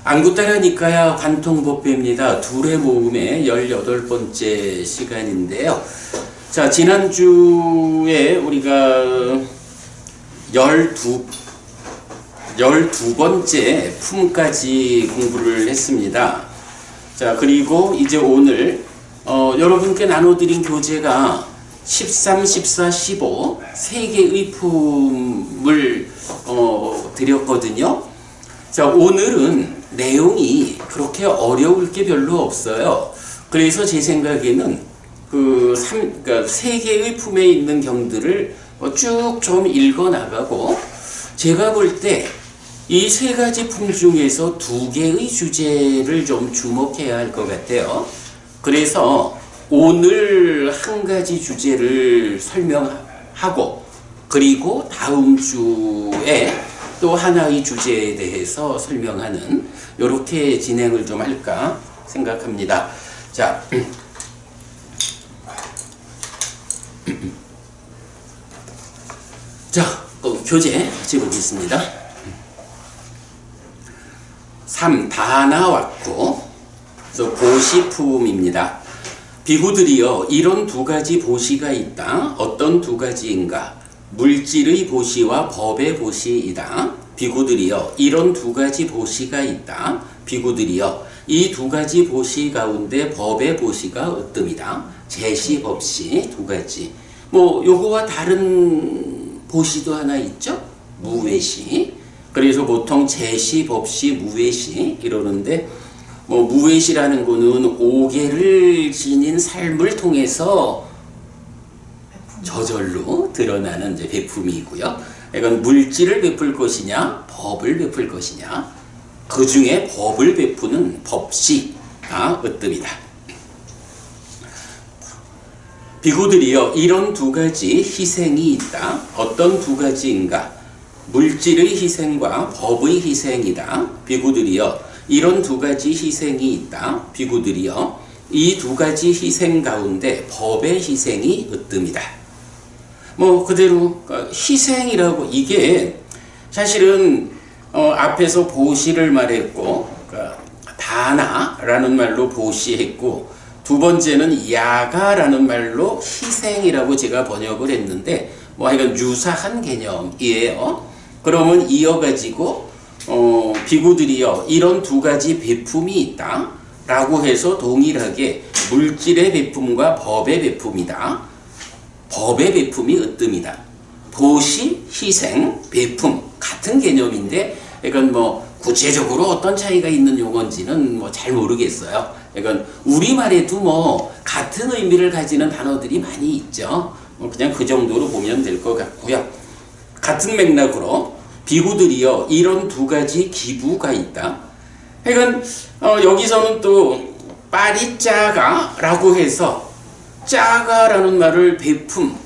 안구따라 니까야 관통법배입니다. 둘의 모음의 18번째 시간인데요. 자, 지난주에 우리가 12번째 품까지 공부를 했습니다. 자, 그리고 이제 오늘 여러분께 나눠드린 교재가 13, 14, 15 세 개의 품을 드렸거든요. 자, 오늘은 내용이 그렇게 어려울 게 별로 없어요. 그래서 제 생각에는 그러니까 세 개의 품에 있는 경들을 쭉 좀 읽어 나가고, 제가 볼 때 이 세 가지 품 중에서 두 개의 주제를 좀 주목해야 할 것 같아요. 그래서 오늘 한 가지 주제를 설명하고, 그리고 다음 주에 또 하나의 주제에 대해서 설명하는, 이렇게 진행을 좀 할까 생각합니다. 자, 자, 교재 찍어보겠습니다. 3. 다 나왔고, 그래서 보시품입니다. 비구들이여, 이런 두 가지 보시가 있다. 어떤 두 가지인가? 물질의 보시와 법의 보시이다. 비구들이여, 이런 두 가지 보시가 있다. 비구들이여, 이 두 가지 보시 가운데 법의 보시가 으뜸이다. 제시, 법시 두 가지. 요거와 다른 보시도 하나 있죠? 무외시. 그래서 보통 제시, 법시, 무외시 이러는데, 무외시라는 거는 오계를 지닌 삶을 통해서 저절로 드러나는 이제 베품이고요. 이건 물질을 베풀 것이냐, 법을 베풀 것이냐. 그 중에 법을 베푸는 법시가 으뜸이다. 비구들이여, 이런 두 가지 희생이 있다. 어떤 두 가지인가? 물질의 희생과 법의 희생이다. 비구들이여, 이런 두 가지 희생이 있다. 비구들이여, 이 두 가지 희생 가운데 법의 희생이 으뜸이다. 그대로 희생이라고, 이게 사실은 앞에서 보시를 말했고, 다나라는 말로 보시했고, 두 번째는 야가라는 말로 희생이라고 제가 번역을 했는데, 하여간 유사한 개념이에요. 그러면 이어가지고 비구들이여, 이런 두 가지 베품이 있다 라고 해서 동일하게 물질의 베품과 법의 베품이다. 법의 베품이 으뜸이다. 보시, 희생, 베품 같은 개념인데, 이건 구체적으로 어떤 차이가 있는 용어인지는 잘 모르겠어요. 이건 우리말에도 같은 의미를 가지는 단어들이 많이 있죠. 그냥 그 정도로 보면 될 것 같고요. 같은 맥락으로 비구들이여, 이런 두 가지 기부가 있다. 그러니까 여기서는 또 빠리짜가라고 해서 짜가라는 말을 베품,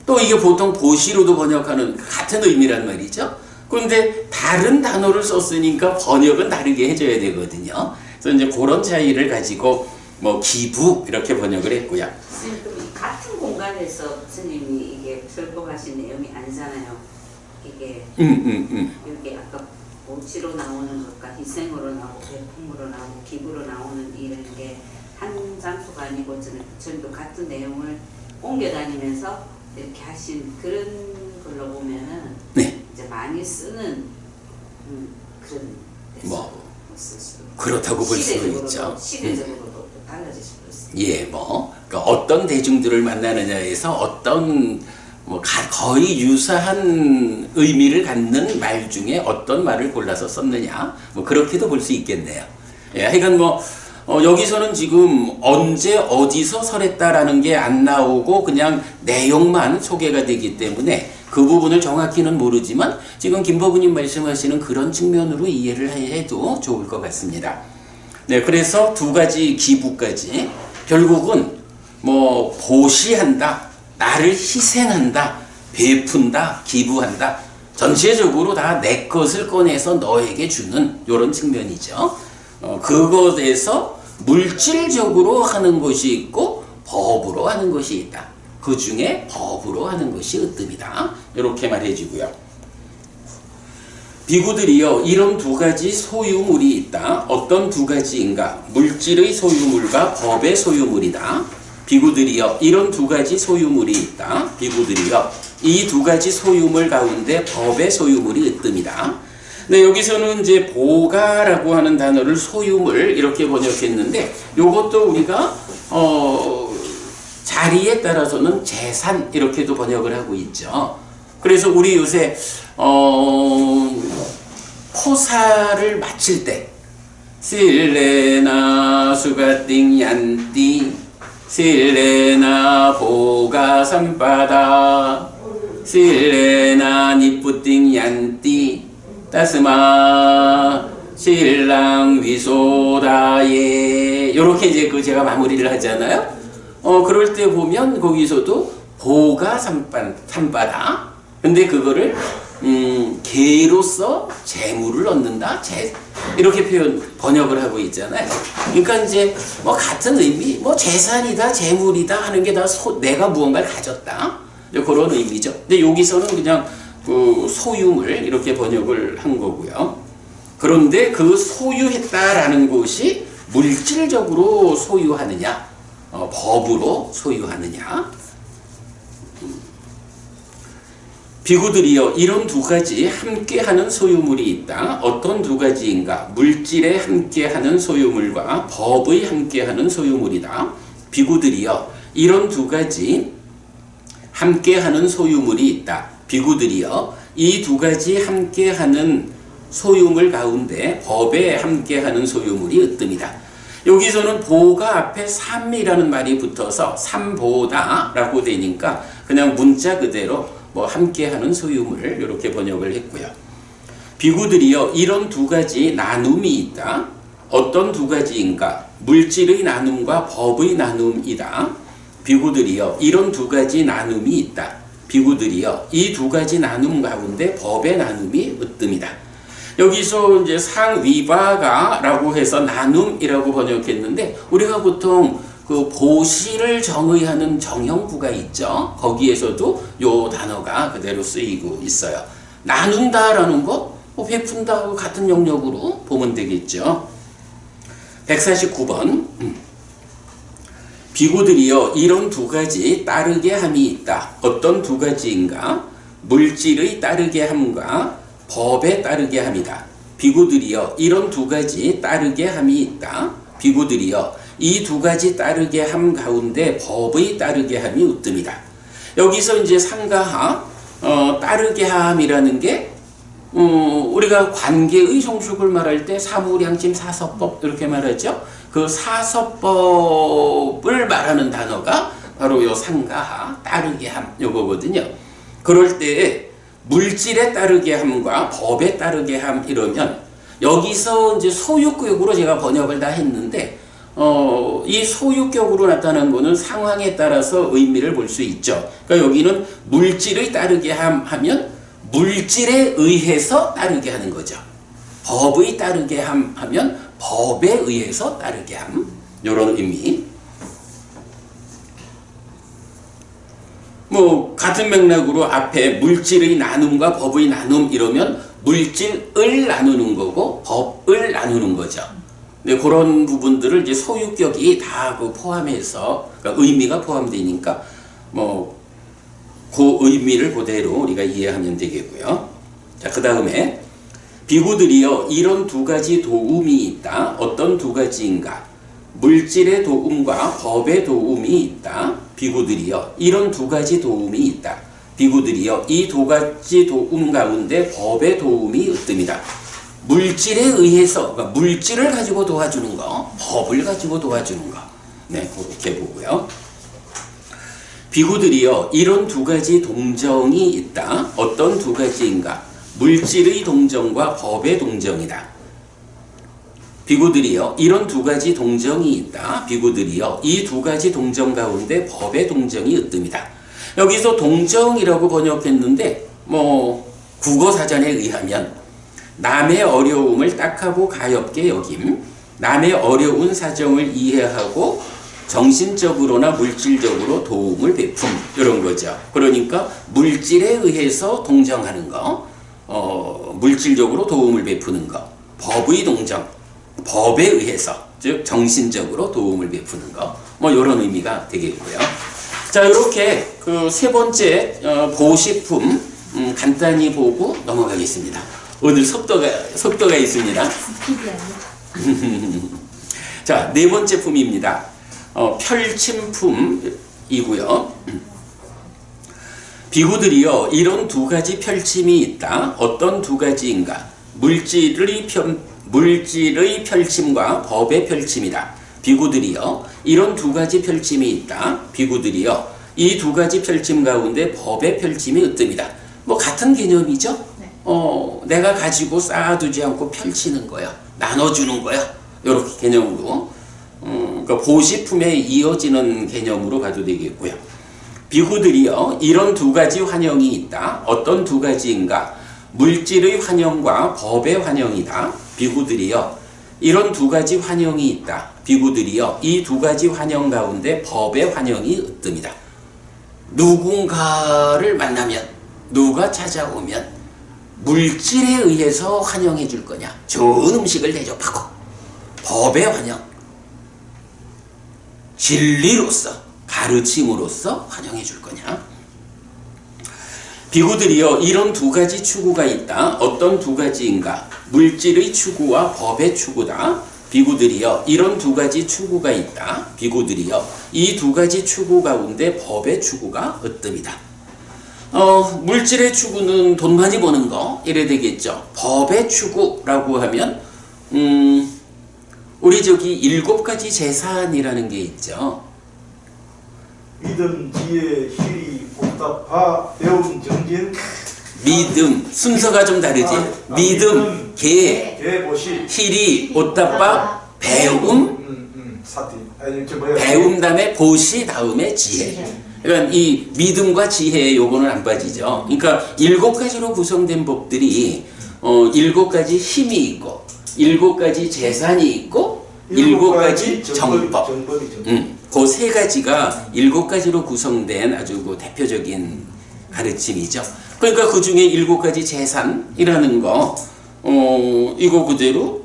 또 이게 보통 보시로도 번역하는 같은 의미란 말이죠. 그런데 다른 단어를 썼으니까 번역은 다르게 해줘야 되거든요. 그래서 이제 그런 차이를 가지고 기부 이렇게 번역을 했고요. 선생님, 같은 공간에서 스님이 이게 설법하신 내용이 아니잖아요. 이게 이렇게 아까 보치로 나오는 것과 희생으로 나오고 배품으로 나오고 기부로 나오는 이런 게 한 장소가 아니고 전도 같은 내용을 옮겨 다니면서 이렇게 하신 그런 걸로 보면은, 네, 이제 많이 쓰는 그런 데서 그렇다고 볼 수 있죠. 시대적으로도 또 달라질 수도 있어요. 예, 그러니까 어떤 대중들을 만나느냐에서 어떤 거의 유사한 의미를 갖는 말 중에 어떤 말을 골라서 썼느냐, 그렇게도 볼 수 있겠네요. 예, 하여간 여기서는 지금 언제 어디서 설했다라는 게 안 나오고 그냥 내용만 소개가 되기 때문에 그 부분을 정확히는 모르지만, 지금 김법우님 말씀하시는 그런 측면으로 이해를 해도 좋을 것 같습니다. 네, 그래서 두 가지 기부까지 결국은 보시한다, 나를 희생한다, 베푼다, 기부한다, 전체적으로 다 내 것을 꺼내서 너에게 주는 이런 측면이죠. 그것에서 물질적으로 하는 것이 있고 법으로 하는 것이 있다. 그 중에 법으로 하는 것이 으뜸이다. 이렇게 말해주고요. 비구들이여 이런 두 가지 소유물이 있다. 어떤 두 가지인가? 물질의 소유물과 법의 소유물이다. 비구들이여 이런 두 가지 소유물이 있다. 비구들이여 이 두 가지 소유물 가운데 법의 소유물이 있습니다. 네, 여기서는 이제 보가라고 하는 단어를 소유물 이렇게 번역했는데 요것도 우리가 자리에 따라서는 재산 이렇게도 번역을 하고 있죠. 그래서 우리 요새 포사를 마칠 때 실레나 수가띵 얀띠 실레나 보가 삼바다 실레나 니뿌띵 얀띠 따스마 신랑 위소다예 요렇게 이제 그 제가 마무리를 하잖아요. 그럴 때 보면 거기서도 보가 삼바다 근데 그거를 개로서 재물을 얻는다 이렇게 번역을 하고 있잖아요. 그러니까 이제 뭐 같은 의미 뭐 재산이다 재물이다 하는 게 다 내가 무언가를 가졌다 그런 의미죠. 근데 여기서는 그냥 그 소유물 이렇게 번역을 한 거고요. 그런데 그 소유했다라는 것이 물질적으로 소유하느냐 법으로 소유하느냐. 비구들이여 이런 두 가지 함께하는 소유물이 있다. 어떤 두 가지인가? 물질에 함께하는 소유물과 법의 함께하는 소유물이다. 비구들이여 이런 두 가지 함께하는 소유물이 있다. 비구들이여 이 두 가지 함께하는 소유물 가운데 법에 함께하는 소유물이 있습니다. 여기서는 보가 앞에 삼이라는 말이 붙어서 삼보다 라고 되니까 그냥 문자 그대로 뭐 함께하는 소유물 이렇게 번역을 했고요. 비구들이여 이런 두 가지 나눔이 있다. 어떤 두 가지인가? 물질의 나눔과 법의 나눔이다. 비구들이여 이런 두 가지 나눔이 있다. 비구들이여 이 두 가지 나눔 가운데 법의 나눔이 있습니다. 여기서 이제 상위바가라고 해서 나눔이라고 번역했는데 우리가 보통 그 보시를 정의하는 정형구가 있죠. 거기에서도 요 단어가 그대로 쓰이고 있어요. 나눈다라는 것, 베푼다하고 같은 영역으로 보면 되겠죠. 149번 비구들이여 이런 두 가지 따르게 함이 있다. 어떤 두 가지인가? 물질의 따르게 함과 법에 따르게 함이다. 비구들이여 이런 두 가지 따르게 함이 있다. 비구들이여 이 두 가지 따르게 함 가운데 법의 따르게 함이 있습니다. 여기서 이제 상가하 따르게 함이라는 게 우리가 관계의 종속을 말할 때 사무량심 사서법 이렇게 말하죠. 그 사서법을 말하는 단어가 바로 요 상가하 따르게 함 요거거든요. 그럴 때 물질에 따르게 함과 법에 따르게 함 이러면 여기서 이제 소유격으로 제가 번역을 다 했는데 이 소유격으로 나타난 거는 상황에 따라서 의미를 볼 수 있죠. 그러니까 여기는 물질의 따르게 함 하면 물질에 의해서 따르게 하는 거죠. 법의 따르게 함 하면 법에 의해서 따르게 함 이런 의미. 뭐 같은 맥락으로 앞에 물질의 나눔과 법의 나눔 이러면 물질을 나누는 거고 법을 나누는 거죠. 네, 그런 부분들을 이제 소유격이 다 그 포함해서 그러니까 의미가 포함되니까 뭐 그 의미를 그대로 우리가 이해하면 되겠고요. 자, 그 다음에 비구들이여 이런 두 가지 도움이 있다. 어떤 두 가지인가? 물질의 도움과 법의 도움이 있다. 비구들이여 이런 두 가지 도움이 있다. 비구들이여 이 두 가지 도움 가운데 법의 도움이 있습니다. 물질에 의해서 그러니까 물질을 가지고 도와주는 거, 법을 가지고 도와주는 거. 네, 그렇게 보고요. 비구들이여 이런 두 가지 동정이 있다. 어떤 두 가지인가? 물질의 동정과 법의 동정이다. 비구들이여 이런 두 가지 동정이 있다. 비구들이여 이 두 가지 동정 가운데 법의 동정이 있습니다. 여기서 동정이라고 번역했는데 뭐 국어사전에 의하면 남의 어려움을 딱하고 가엾게 여김, 남의 어려운 사정을 이해하고 정신적으로나 물질적으로 도움을 베품 이런 거죠. 그러니까 물질에 의해서 동정하는 거, 물질적으로 도움을 베푸는 것, 법의 동정, 법에 의해서, 즉 정신적으로 도움을 베푸는 것, 뭐 이런 의미가 되겠고요. 자, 이렇게 그 세 번째 보시품 간단히 보고 넘어가겠습니다. 오늘 속도가 있습니다. 자, 네 번째 품입니다. 펼침품이고요. 비구들이요, 이런 두 가지 펼침이 있다. 어떤 두 가지인가? 물질의 펼침과 법의 펼침이다. 비구들이요, 이런 두 가지 펼침이 있다. 비구들이요, 이 두 가지 펼침 가운데 법의 펼침이 으뜸이다. 뭐 같은 개념이죠? 네. 내가 가지고 쌓아두지 않고 펼치는 거야. 나눠주는 거야. 이렇게 개념으로. 그러니까 보시품에 이어지는 개념으로 봐도 되겠고요. 비구들이요, 이런 두 가지 환영이 있다. 어떤 두 가지인가? 물질의 환영과 법의 환영이다. 비구들이요, 이런 두 가지 환영이 있다. 비구들이요, 이 두 가지 환영 가운데 법의 환영이 으뜸이다. 누군가를 만나면, 누가 찾아오면 물질에 의해서 환영해 줄 거냐? 좋은 음식을 대접하고, 법의 환영, 진리로서, 가르침으로써 환영해 줄 거냐? 비구들이요, 이런 두 가지 추구가 있다. 어떤 두 가지인가? 물질의 추구와 법의 추구다. 비구들이요, 이런 두 가지 추구가 있다. 비구들이요, 이 두 가지 추구 가운데 법의 추구가 으뜸이다. 물질의 추구는 돈 많이 버는 거 이래 되겠죠. 법의 추구라고 하면 우리 저기 7가지 재산이라는 게 있죠. 믿음, 지혜, 희리, 복답화, 배움, 정진. 믿음, 순서가 좀 다르지. 믿음, 계, 보시, 희리, 오따빠, 배움, 사티. 배움 다음에 보시 다음에 지혜. 그러니까 이 믿음과 지혜 요거는 안 빠지죠. 그러니까 7가지로 구성된 법들이 7가지 힘이 있고 7가지 재산이 있고 7가지 정법. 그 세 가지가 7가지로 구성된 아주 그 대표적인 가르침이죠. 그러니까 그 중에 7가지 재산이라는 거, 이거 그대로,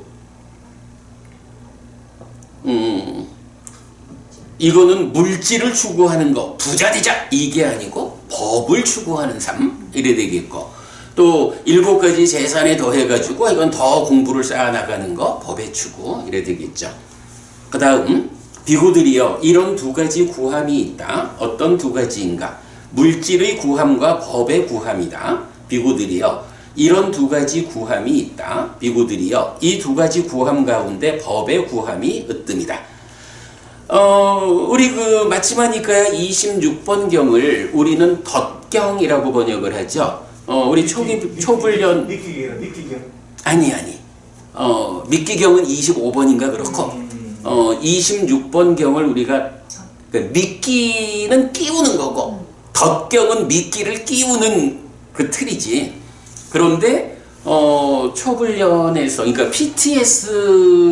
이거는 물질을 추구하는 거, 부자 되자! 이게 아니고 법을 추구하는 삶, 이래 되겠고, 또 7가지 재산에 더해가지고 이건 더 공부를 쌓아나가는 거, 법의 추구, 이래 되겠죠. 그 다음, 비구들이요, 이런 두 가지 구함이 있다. 어떤 두 가지인가? 물질의 구함과 법의 구함이다. 비구들이요, 이런 두 가지 구함이 있다. 비구들이요, 이 두 가지 구함 가운데 법의 구함이 으뜸이다. 우리 그 마치마니까 26번 경을 우리는 덧경이라고 번역을 하죠. 우리 초불련 미끼경. 아니. 미끼경은 25번인가 그렇고 26번 경을 우리가 미끼는 끼우는 거고 덧경은 미끼를 끼우는 그 틀이지. 그런데 초불련에서 그러니까 PTS의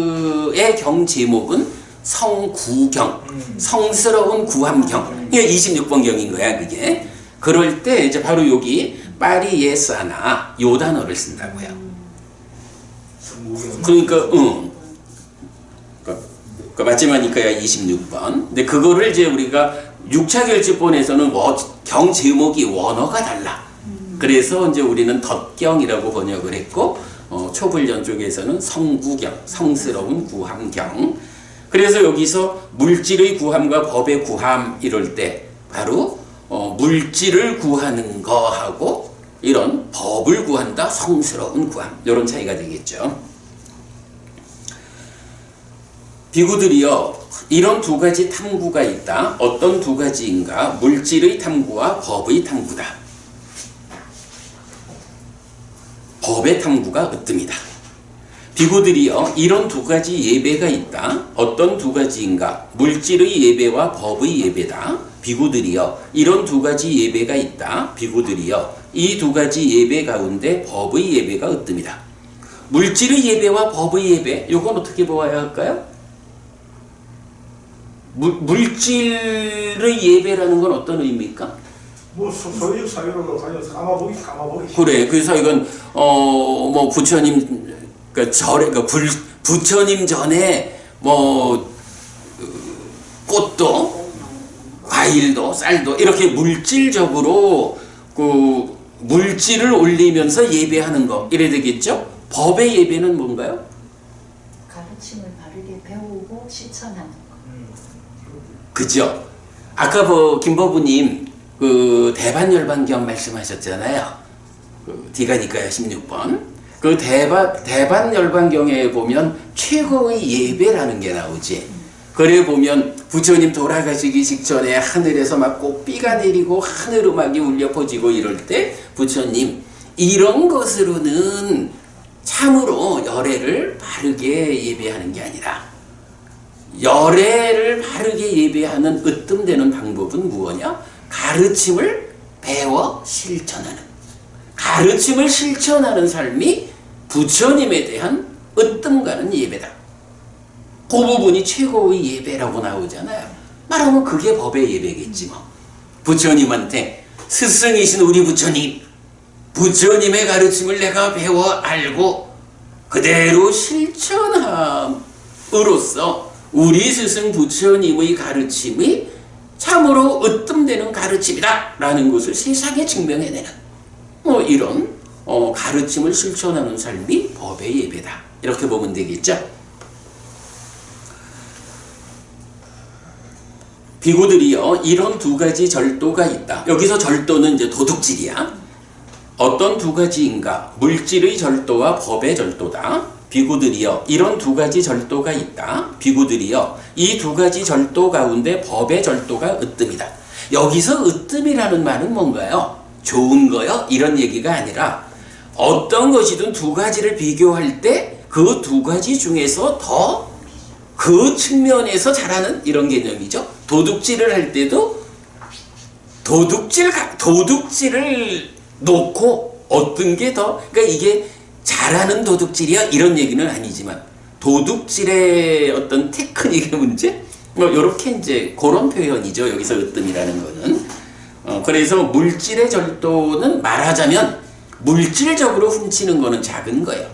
경 제목은 성구경, 성스러운 구함경. 이게 26번 경인 거야, 그게. 그럴 때 이제 바로 여기 파리예사나 요 단어를 쓴다고요. 그러니까 그 마지막이니까야 26번. 근데 그거를 이제 우리가 6차 결집본에서는 경 제목이 원어가 달라. 그래서 이제 우리는 덧경이라고 번역을 했고, 초불련 쪽에서는 성구경, 성스러운 구함경. 그래서 여기서 물질의 구함과 법의 구함 이럴 때 바로 물질을 구하는 거하고 이런 법을 구한다, 성스러운 구함, 이런 차이가 되겠죠. 비구들이요, 이런 두 가지 탐구가 있다. 어떤 두 가지인가? 물질의 탐구와 법의 탐구다. 법의 탐구가 으뜸이다. 비구들이요, 이런 두 가지 예배가 있다. 어떤 두 가지인가? 물질의 예배와 법의 예배다. 비구들이요, 이런 두 가지 예배가 있다. 비구들이요, 이 두 가지 예배 가운데 법의 예배가 으뜸이다. 물질의 예배와 법의 예배, 이건 어떻게 보아야 할까요? 물질의 예배라는 건 어떤 의미입니까? 뭐 소유 사유로 가져서 까마보기. 그래. 그래서 이건 뭐 부처님 그 절에 그 부처님 전에 뭐 꽃도 과일도 쌀도 이렇게 물질적으로 그 물질을 올리면서 예배하는 거 이래 되겠죠? 법의 예배는 뭔가요? 가르침을 바르게 배우고 실천하는 거. 그죠? 아까 김법우님 그 대반열반경 말씀하셨잖아요. 그 디가니까요 16번. 그 대반열반경에 보면 최고의 예배라는 게 나오지. 그래 보면 부처님 돌아가시기 직전에 하늘에서 막 꽃비가 내리고 하늘 음악이 울려 퍼지고 이럴 때 부처님 이런 것으로는 참으로 열애를 바르게 예배하는 게 아니라 열애를 바르게 예배하는 으뜸되는 방법은 무엇이냐? 가르침을 배워 실천하는, 가르침을 실천하는 삶이 부처님에 대한 으뜸가는 예배다. 그 부분이 최고의 예배라고 나오잖아요. 말하면 그게 법의 예배겠지 뭐. 부처님한테 스승이신 우리 부처님, 부처님의 가르침을 내가 배워 알고 그대로 실천함으로써 우리 스승 부처님의 가르침이 참으로 으뜸되는 가르침이다 라는 것을 세상에 증명해내는 뭐 이런 가르침을 실천하는 삶이 법의 예배다 이렇게 보면 되겠죠. 비구들이요 이런 두 가지 절도가 있다. 여기서 절도는 이제 도둑질이야. 어떤 두 가지인가? 물질의 절도와 법의 절도다. 비구들이여 이런 두 가지 절도가 있다. 비구들이여 이 두 가지 절도 가운데 법의 절도가 으뜸이다. 여기서 으뜸이라는 말은 뭔가요? 좋은 거요? 이런 얘기가 아니라 어떤 것이든 두 가지를 비교할 때 그 두 가지 중에서 더 그 측면에서 잘하는 이런 개념이죠. 도둑질을 할 때도 도둑질을 놓고 어떤 게 더 그러니까 이게 잘하는 도둑질이야 이런 얘기는 아니지만 도둑질의 어떤 테크닉의 문제 뭐 이렇게 이제 그런 표현이죠. 여기서 으뜸이라는 거는 그래서 물질의 절도는 말하자면 물질적으로 훔치는 거는 작은 거예요.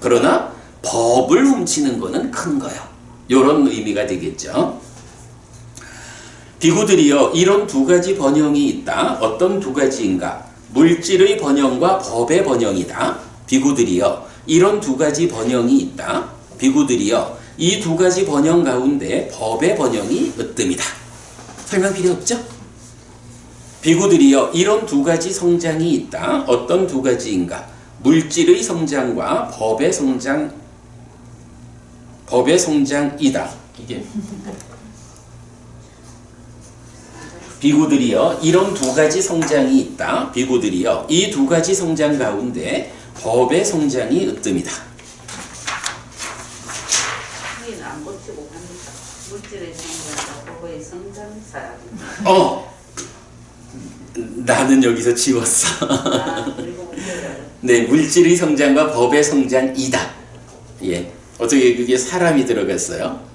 그러나 법을 훔치는 거는 큰 거예요. 이런 의미가 되겠죠. 비구들이여 이런 두 가지 번영이 있다. 어떤 두 가지인가? 물질의 번영과 법의 번영이다. 비구들이여 이런 두 가지 번영이 있다. 비구들이여 이 두 가지 번영 가운데 법의 번영이 으뜸이다. 설명 필요 없죠? 비구들이여 이런 두 가지 성장이 있다. 어떤 두 가지인가? 물질의 성장과 법의 성장이다. 이게 비구들이여 이런 두 가지 성장이 있다. 비구들이여 이 두 가지 성장 가운데 법의 성장이 으뜸이다. 우리는 안 고치고 합니다. 물질의 성장과 법의 성장사. 나는 여기서 지웠어. 그리고 네, 물질의 성장과 법의 성장이다. 예, 어떻게 그게 사람이 들어갔어요?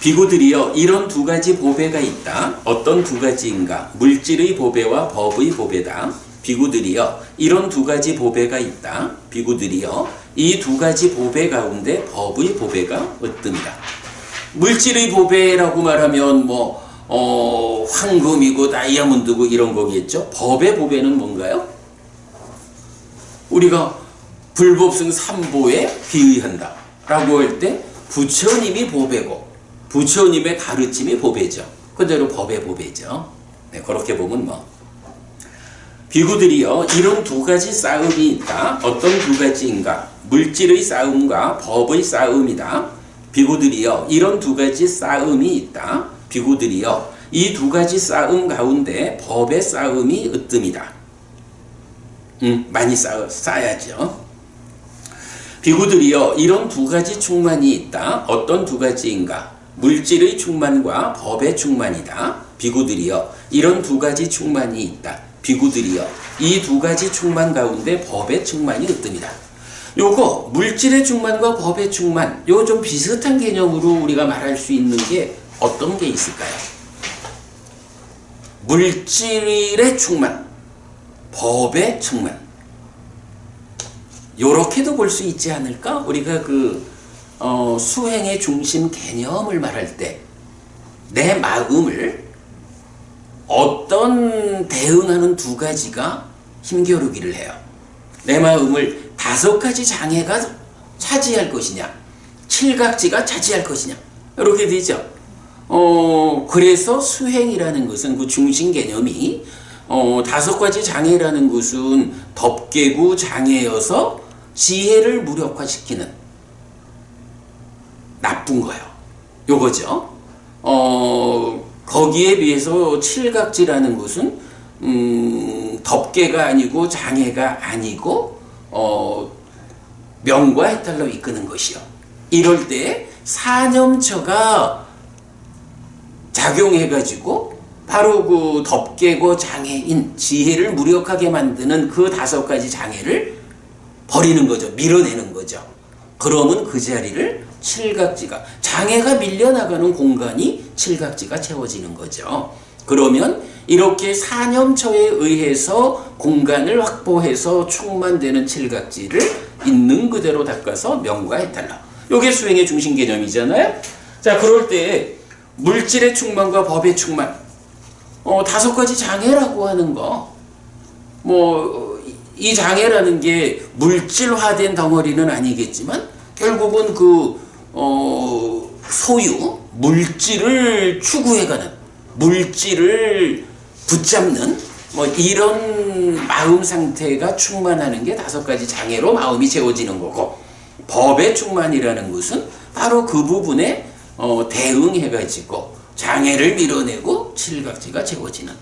비구들이여 이런 두 가지 보배가 있다. 어떤 두 가지인가? 물질의 보배와 법의 보배다. 비구들이여 이런 두 가지 보배가 있다. 비구들이여 이 두 가지 보배 가운데 법의 보배가 으뜸이다. 물질의 보배라고 말하면 황금이고 다이아몬드고 이런 거겠죠. 법의 보배는 뭔가요? 우리가 불법승 삼보에 비의한다 라고 할 때 부처님이 보배고 부처님의 가르침이 보배죠. 그대로 법의 보배죠. 네, 그렇게 보면 비구들이여 이런 두 가지 싸움이 있다. 어떤 두 가지인가? 물질의 싸움과 법의 싸움이다. 비구들이여 이런 두 가지 싸움이 있다. 비구들이여 이 두 가지 싸움 가운데 법의 싸움이 으뜸이다. 많이 쌓아야죠. 비구들이여 이런 두 가지 충만이 있다. 어떤 두 가지인가? 물질의 충만과 법의 충만이다. 비구들이여 이런 두 가지 충만이 있다. 비구들이여 이 두 가지 충만 가운데 법의 충만이 으뜸이다. 요거 물질의 충만과 법의 충만 요 좀 비슷한 개념으로 우리가 말할 수 있는 게 어떤 게 있을까요? 물질의 충만, 법의 충만. 요렇게도 볼 수 있지 않을까? 우리가 수행의 중심 개념을 말할 때 내 마음을 어떤 대응하는 두 가지가 힘겨루기를 해요. 내 마음을 5가지 장애가 차지할 것이냐, 칠각지가 차지할 것이냐, 이렇게 되죠. 그래서 수행이라는 것은 그 중심 개념이 5가지 장애라는 것은 덮개구 장애여서 지혜를 무력화시키는 나쁜 거예요. 요거죠. 거기에 비해서 칠각지라는 것은 덮개가 아니고 장애가 아니고 명과 해탈로 이끄는 것이요. 이럴 때 사념처가 작용해가지고 바로 그 덮개고 장애인 지혜를 무력하게 만드는 그 5가지 장애를 버리는 거죠. 밀어내는 거죠. 그러면 그 자리를 칠각지가, 장애가 밀려나가는 공간이 칠각지가 채워지는 거죠. 그러면 이렇게 사념처에 의해서 공간을 확보해서 충만되는 칠각지를 있는 그대로 닦아서 명과 해탈로. 이게 수행의 중심 개념이잖아요. 자, 그럴 때 물질의 충만과 법의 충만, 5가지 장애라고 하는 거, 이 장애라는 게 물질화된 덩어리는 아니겠지만 결국은 소유, 물질을 추구해가는, 물질을 붙잡는 이런 마음 상태가 충만하는 게 5가지 장애로 마음이 채워지는 거고, 법의 충만이라는 것은 바로 그 부분에 대응해가지고 장애를 밀어내고 칠각지가 채워지는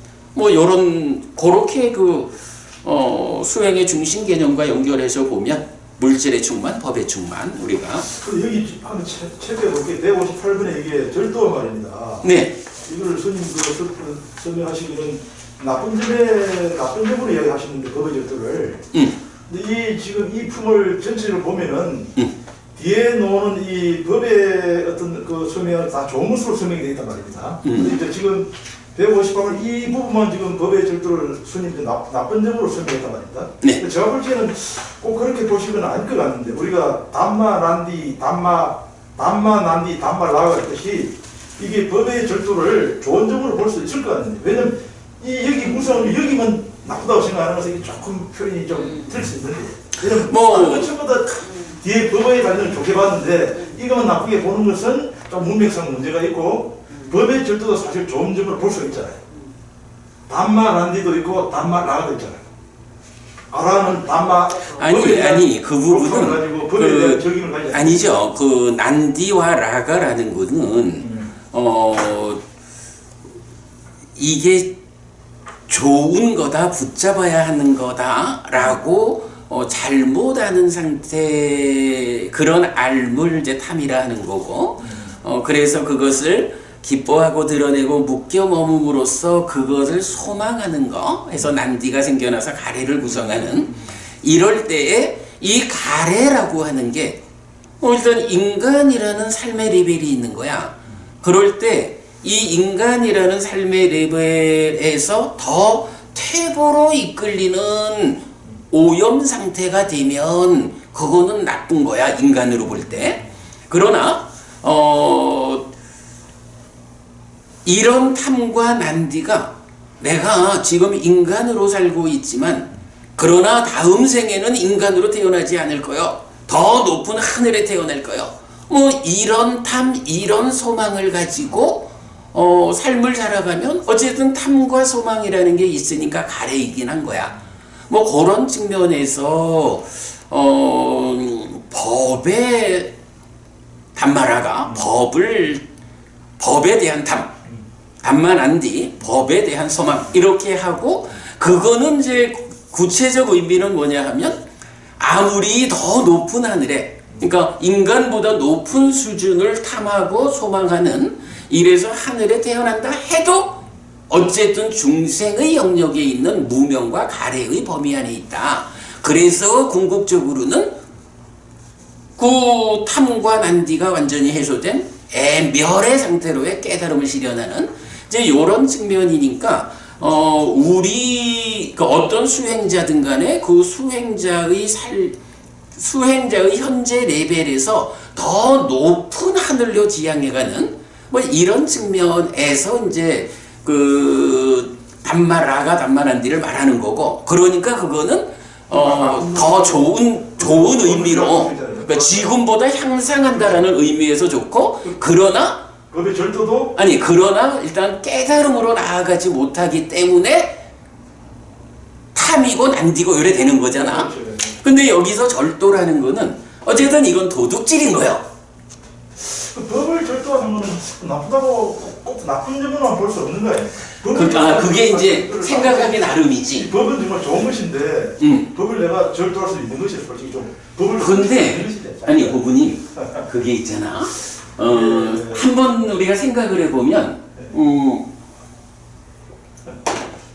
그렇게 수행의 중심 개념과 연결해서 보면 물질의 충만, 법의 충만 우리가 여기 한번 체크해 볼게요. 158번에 이게 절도가 말입니다. 네. 이걸 스님 설명하시기는 나쁜 점으로 이야기하시는데 법의 절도를. 근데 지금 이 품을 전체를 보면은 뒤에 놓는 이 법의 어떤 설명은 다 좋은 것으로 설명이 되어 있단 말입니다. 근데 이제 지금 158번 이 부분만 지금 법의 절도를 스님이 나쁜 점으로 설명했단 말입니다. 네. 제가 볼 때는 꼭 그렇게 보시면 아닐 것 같는데, 우리가 담마 난디 담마 라가 했듯이 이게 법의 절도를 좋은 점으로 볼 수 있을 것 같은데, 왜냐면 여기 무서운 여기만 나쁘다고 생각하는 것은 조금 표현이 좀 들 수 있는데, 왜냐면 그것보다 뒤에 법의 관련을 좋게 봤는데 이것만 나쁘게 보는 것은 좀 문맥상 문제가 있고, 법의 절도도 사실 좋은 점으로 볼 수 있잖아요. 담마 난디도 있고 담마 라가도 있잖아요. 아라는 담마 아니 그 부분은 가지고 법에 대한 적용을 가지고 아니죠. 그 난디와 라가라는 것은 이게 좋은 거다, 붙잡아야 하는 거다라고 잘못 아는 상태, 그런 알물 이제 탐이라 하는 거고, 그래서 그것을 기뻐하고 드러내고 묶여 머금으로써 그것을 소망하는 거 해서 난디가 생겨나서 가래를 구성하는, 이럴 때에 이 가래라고 하는 게 일단 인간이라는 삶의 레벨이 있는 거야. 그럴 때 이 인간이라는 삶의 레벨에서 더 퇴보로 이끌리는 오염 상태가 되면 그거는 나쁜 거야, 인간으로 볼 때. 그러나 이런 탐과 난디가 내가 지금 인간으로 살고 있지만 그러나 다음 생에는 인간으로 태어나지 않을 거요, 더 높은 하늘에 태어날 거요, 이런 탐, 이런 소망을 가지고 삶을 살아가면 어쨌든 탐과 소망이라는 게 있으니까 가래이긴 한 거야. 그런 측면에서 법의 담마라가 법에 대한 탐, 담마난디, 법에 대한 소망, 이렇게 하고, 그거는 이제 구체적 의미는 뭐냐 하면 아무리 더 높은 하늘에, 그러니까 인간보다 높은 수준을 탐하고 소망하는, 이래서 하늘에 태어난다 해도 어쨌든 중생의 영역에 있는 무명과 가래의 범위 안에 있다. 그래서 궁극적으로는 그 탐과 난디가 완전히 해소된 애멸의 상태로의 깨달음을 실현하는 이제 이런 측면이니까 우리 그 어떤 수행자든 간에 그 수행자의 현재 레벨에서 더 높은 하늘로 지향해가는 뭐 이런 측면에서 이제 그 단마라가 단마란디를 말하는 거고, 그러니까 그거는 더 좋은 의미로, 그러니까 지금보다 향상한다라는 의미에서 좋고, 그러나 법의 절도도 그러나 일단 깨달음으로 나아가지 못하기 때문에 탐이고 난디고 이래 되는 거잖아. 근데 여기서 절도라는 거는 어쨌든 이건 도둑질인 거예요. 그 법을 절도하는 거는 나쁘다고 꼭 나쁜 점으로만 볼 수 없는 거예요. 그게 이제 생각하기 나름이지. 법은 정말 좋은 것인데 법을 내가 절도할 수 있는 것이 솔직히 좀 법을 근데 고부님 그게 있잖아. 한번 우리가 생각을 해보면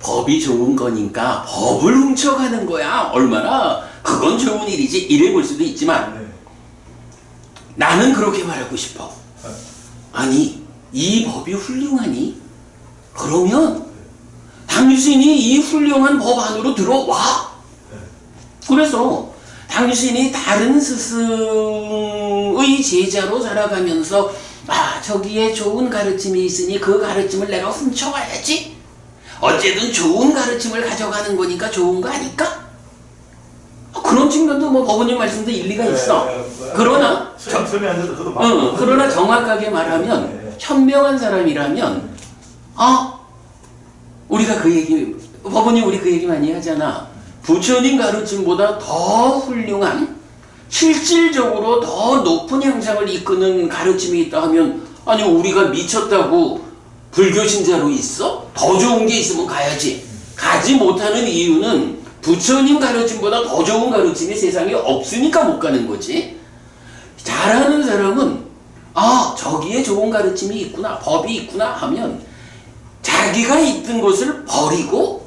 법이 좋은 거니까 법을 훔쳐가는 거야. 얼마나 그건 좋은 일이지 이래 볼 수도 있지만 나는 그렇게 말하고 싶어. 아니 이 법이 훌륭하니? 그러면 당신이 이 훌륭한 법 안으로 들어와. 그래서 당신이 다른 스승의 제자로 살아가면서 저기에 좋은 가르침이 있으니 그 가르침을 내가 훔쳐와야지. 어쨌든 좋은 가르침을 가져가는 거니까 좋은 거 아닐까? 그런 측면도 뭐 법원님 말씀도 일리가 있어. 그러나 그러나 정확하게 말하면 현명한 사람이라면 우리가 그 얘기, 법원님 우리 그 얘기 많이 하잖아. 부처님 가르침보다 더 훌륭한, 실질적으로 더 높은 향상을 이끄는 가르침이 있다 하면 아니 우리가 미쳤다고 불교 신자로 있어? 더 좋은 게 있으면 가야지. 가지 못하는 이유는 부처님 가르침보다 더 좋은 가르침이 세상에 없으니까 못 가는 거지. 잘하는 사람은 저기에 좋은 가르침이 있구나, 법이 있구나 하면 자기가 있던 것을 버리고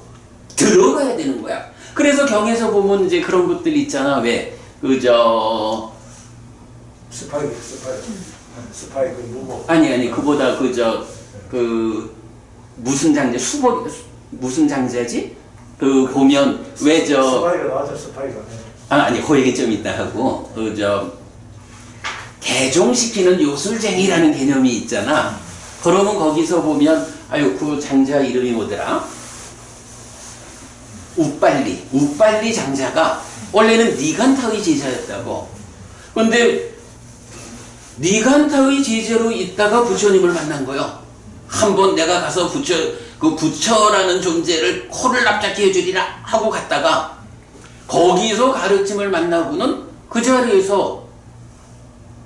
들어가야 되는 거야. 그래서 경에서 보면 이제 그런 것들 있잖아. 왜 스파이크 누구? 아니 그보다 무슨 장자 무슨 장자지? 그 보면 스파이가 나왔죠. 스파이가. 그 얘기 좀 이따 하고 개종시키는 요술쟁이라는 개념이 있잖아. 그러면 거기서 보면 그 장자 이름이 뭐더라? 우빨리 장자가 원래는 니간타의 제자였다고. 근데 니간타의 제자로 있다가 부처님을 만난 거요. 한번 내가 가서 부처라는 존재를 코를 납작히 해주리라 하고 갔다가 거기서 가르침을 만나고는 그 자리에서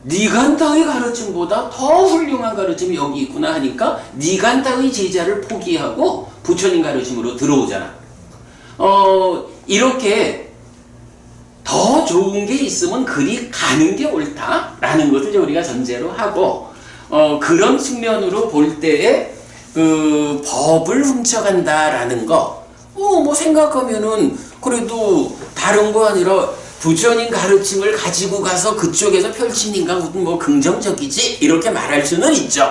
니간타의 가르침보다 더 훌륭한 가르침이 여기 있구나 하니까 니간타의 제자를 포기하고 부처님 가르침으로 들어오잖아. 이렇게 더 좋은 게 있으면 그리 가는 게 옳다라는 것을 이제 우리가 전제로 하고, 그런 측면으로 볼 때에 그 법을 훔쳐간다라는 거, 뭐 생각하면은 그래도 다른 거 아니라 부처님 가르침을 가지고 가서 그쪽에서 펼치니까 뭐 긍정적이지 이렇게 말할 수는 있죠.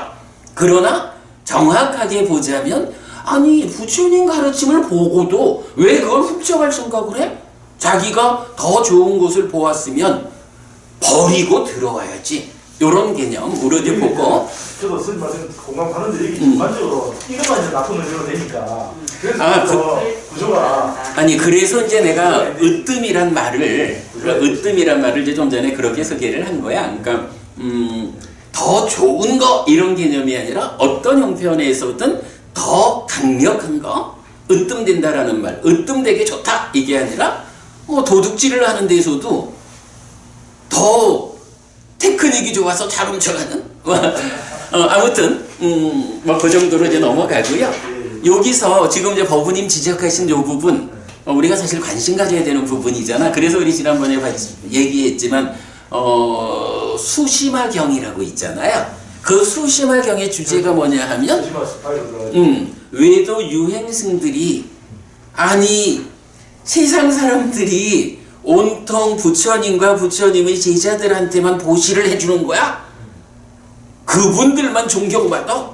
그러나 정확하게 보자면 아니 부처님 가르침을 보고도 왜 그걸 훔쳐갈 생각을 해? 자기가 더 좋은 것을 보았으면 버리고 들어와야지. 이런 개념으로 이제 보고. 저도 선생님 말씀 공감하는데 이게 전반적으로 이것만 이제 나쁜 의미로 되니까. 그래서 구조가 그래서 이제 내가 으뜸이란 말을 이제 좀 전에 그렇게 소개를 한 거야. 그러니까 더 좋은 거 이런 개념이 아니라 어떤 형편에서든 더 강력한 거, 으뜸된다라는 말, 으뜸되게 좋다 이게 아니라 뭐 도둑질을 하는 데서도 더 테크닉이 좋아서 잘 훔쳐가는 아무튼 뭐 그 정도로 이제 넘어가고요. 여기서 지금 이제 법우님 지적하신 요 부분 우리가 사실 관심 가져야 되는 부분이잖아. 그래서 우리 지난번에 얘기했지만 수심화경이라고 있잖아요. 그 수심화경의 주제가 뭐냐 하면 외도 유행승들이 아니 세상 사람들이 온통 부처님과 부처님의 제자들한테만 보시를 해주는 거야? 그분들만 존경받아?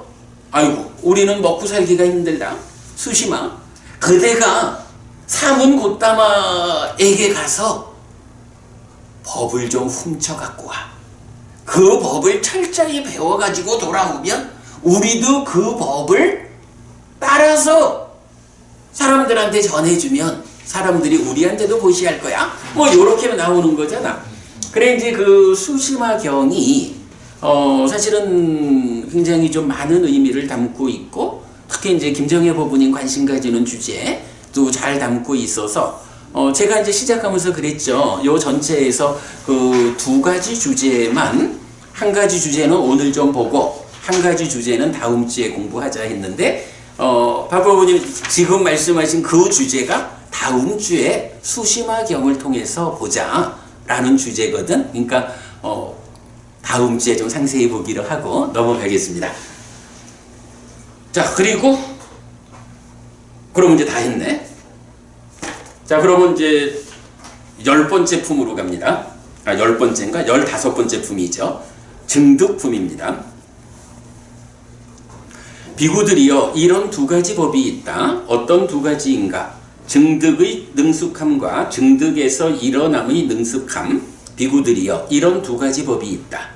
아이고, 우리는 먹고 살기가 힘들다. 수심아, 그대가 사문고따마에게 가서 법을 좀 훔쳐갖고 와. 그 법을 철저히 배워가지고 돌아오면 우리도 그 법을 따라서 사람들한테 전해주면 사람들이 우리한테도 보시할 거야. 뭐 요렇게 나오는 거잖아. 그래 이제 그 수심화경이 사실은 굉장히 좀 많은 의미를 담고 있고, 특히 이제 김정혜 법원님 관심 가지는 주제도 잘 담고 있어서 제가 이제 시작하면서 그랬죠. 요 전체에서 그 두 가지 주제만, 한 가지 주제는 오늘 좀 보고 한 가지 주제는 다음 주에 공부하자 했는데 박 법원님 지금 말씀하신 그 주제가 다음 주에 수심화경을 통해서 보자 라는 주제거든. 그러니까 다음 주에 좀 상세히 보기로 하고 넘어가겠습니다. 자, 그리고 그럼 이제 다 했네. 자, 그러면 이제 10번째 품으로 갑니다. 10번째인가? 15번째 품이죠. 증득품입니다. 비구들이여, 이런 두 가지 법이 있다. 어떤 두 가지인가? 증득의 능숙함과 증득에서 일어남의 능숙함. 비구들이여, 이런 두 가지 법이 있다.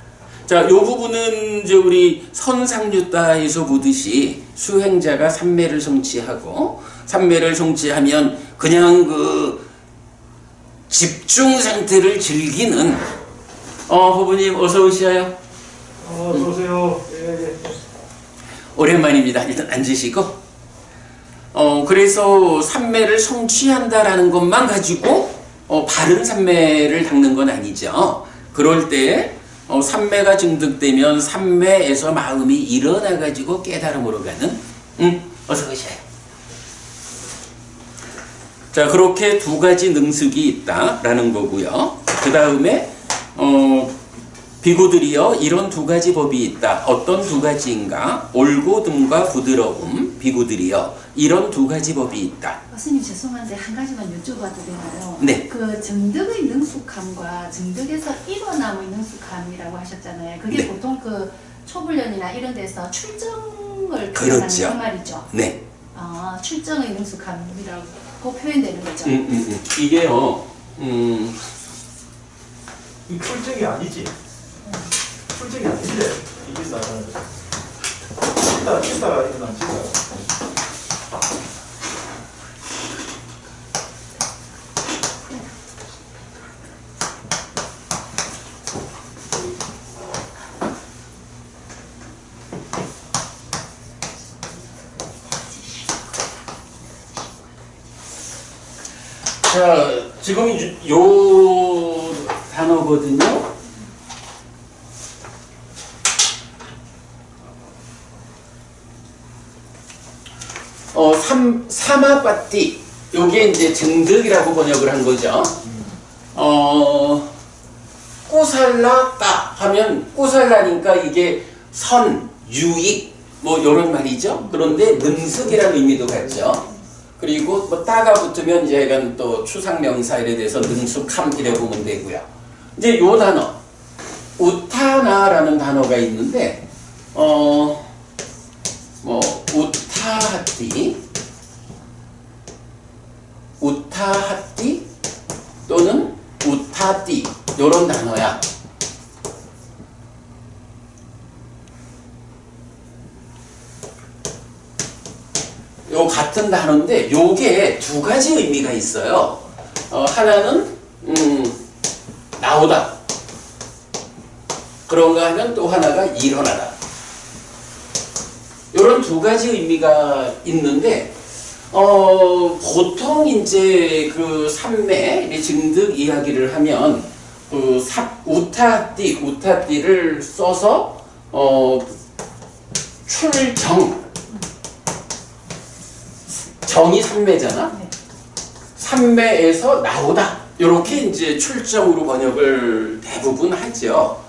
자, 요 부분은 이제 우리 선상류다에서 보듯이 수행자가 삼매를 성취하고, 삼매를 성취하면 그냥 그 집중 상태를 즐기는 부부님 어서 오셔요. 어서오세요. 예. 오랜만입니다. 일단 앉으시고 그래서 삼매를 성취한다라는 것만 가지고 바른 삼매를 닦는 건 아니죠. 그럴 때 삼매가 증득되면 삼매에서 마음이 일어나 가지고 깨달음으로 가는 어서 오셔요. 자, 그렇게 두 가지 능숙이 있다라는 거고요. 그 다음에 비구들이여, 이런 두 가지 법이 있다. 어떤 두 가지인가? 올곧음과 부드러움. 비구들이여, 이런 두 가지 법이 있다. 스님 죄송한데 한 가지만 여쭤봐도 되나요? 네. 그 증득의 능숙함과 증득에서 일어남의 능숙함이라고 하셨잖아요. 그게 네. 보통 그 초불련이나 이런 데서 출정을 그렇죠. 표현하는 그 말이죠. 네. 출정의 능숙함이라고 표현되는 거죠. 이게요. 이 출정이 아니지. 출정이 아닌데 이게 나는 치다가 일어난 치다. 자, 지금 요 단어거든요. 사마빠띠, 요게 이제 증득이라고 번역을 한 거죠. 꾸살라따 하면 꾸살라니까 이게 선, 유익 뭐 요런 말이죠. 그런데 능숙이라는 의미도 같죠. 그리고 뭐 따가 붙으면 이제 약간 또 추상명사 이래 돼서 능숙함 이래 보면 되고요. 이제 요 단어 우타나라는 단어가 있는데 뭐 우타하띠 또는 우타띠 요런 단어야. 요 같은 단어인데 요게 두 가지 의미가 있어요. 하나는 나오다. 그런가 하면 또 하나가 일어나다. 요런 두 가지 의미가 있는데 보통 이제 그 삼매 증득 이야기를 하면 그 우타띠를 써서 출정, 정이 삼매잖아. 삼매에서 나오다. 이렇게 이제 출정으로 번역을 대부분 하죠.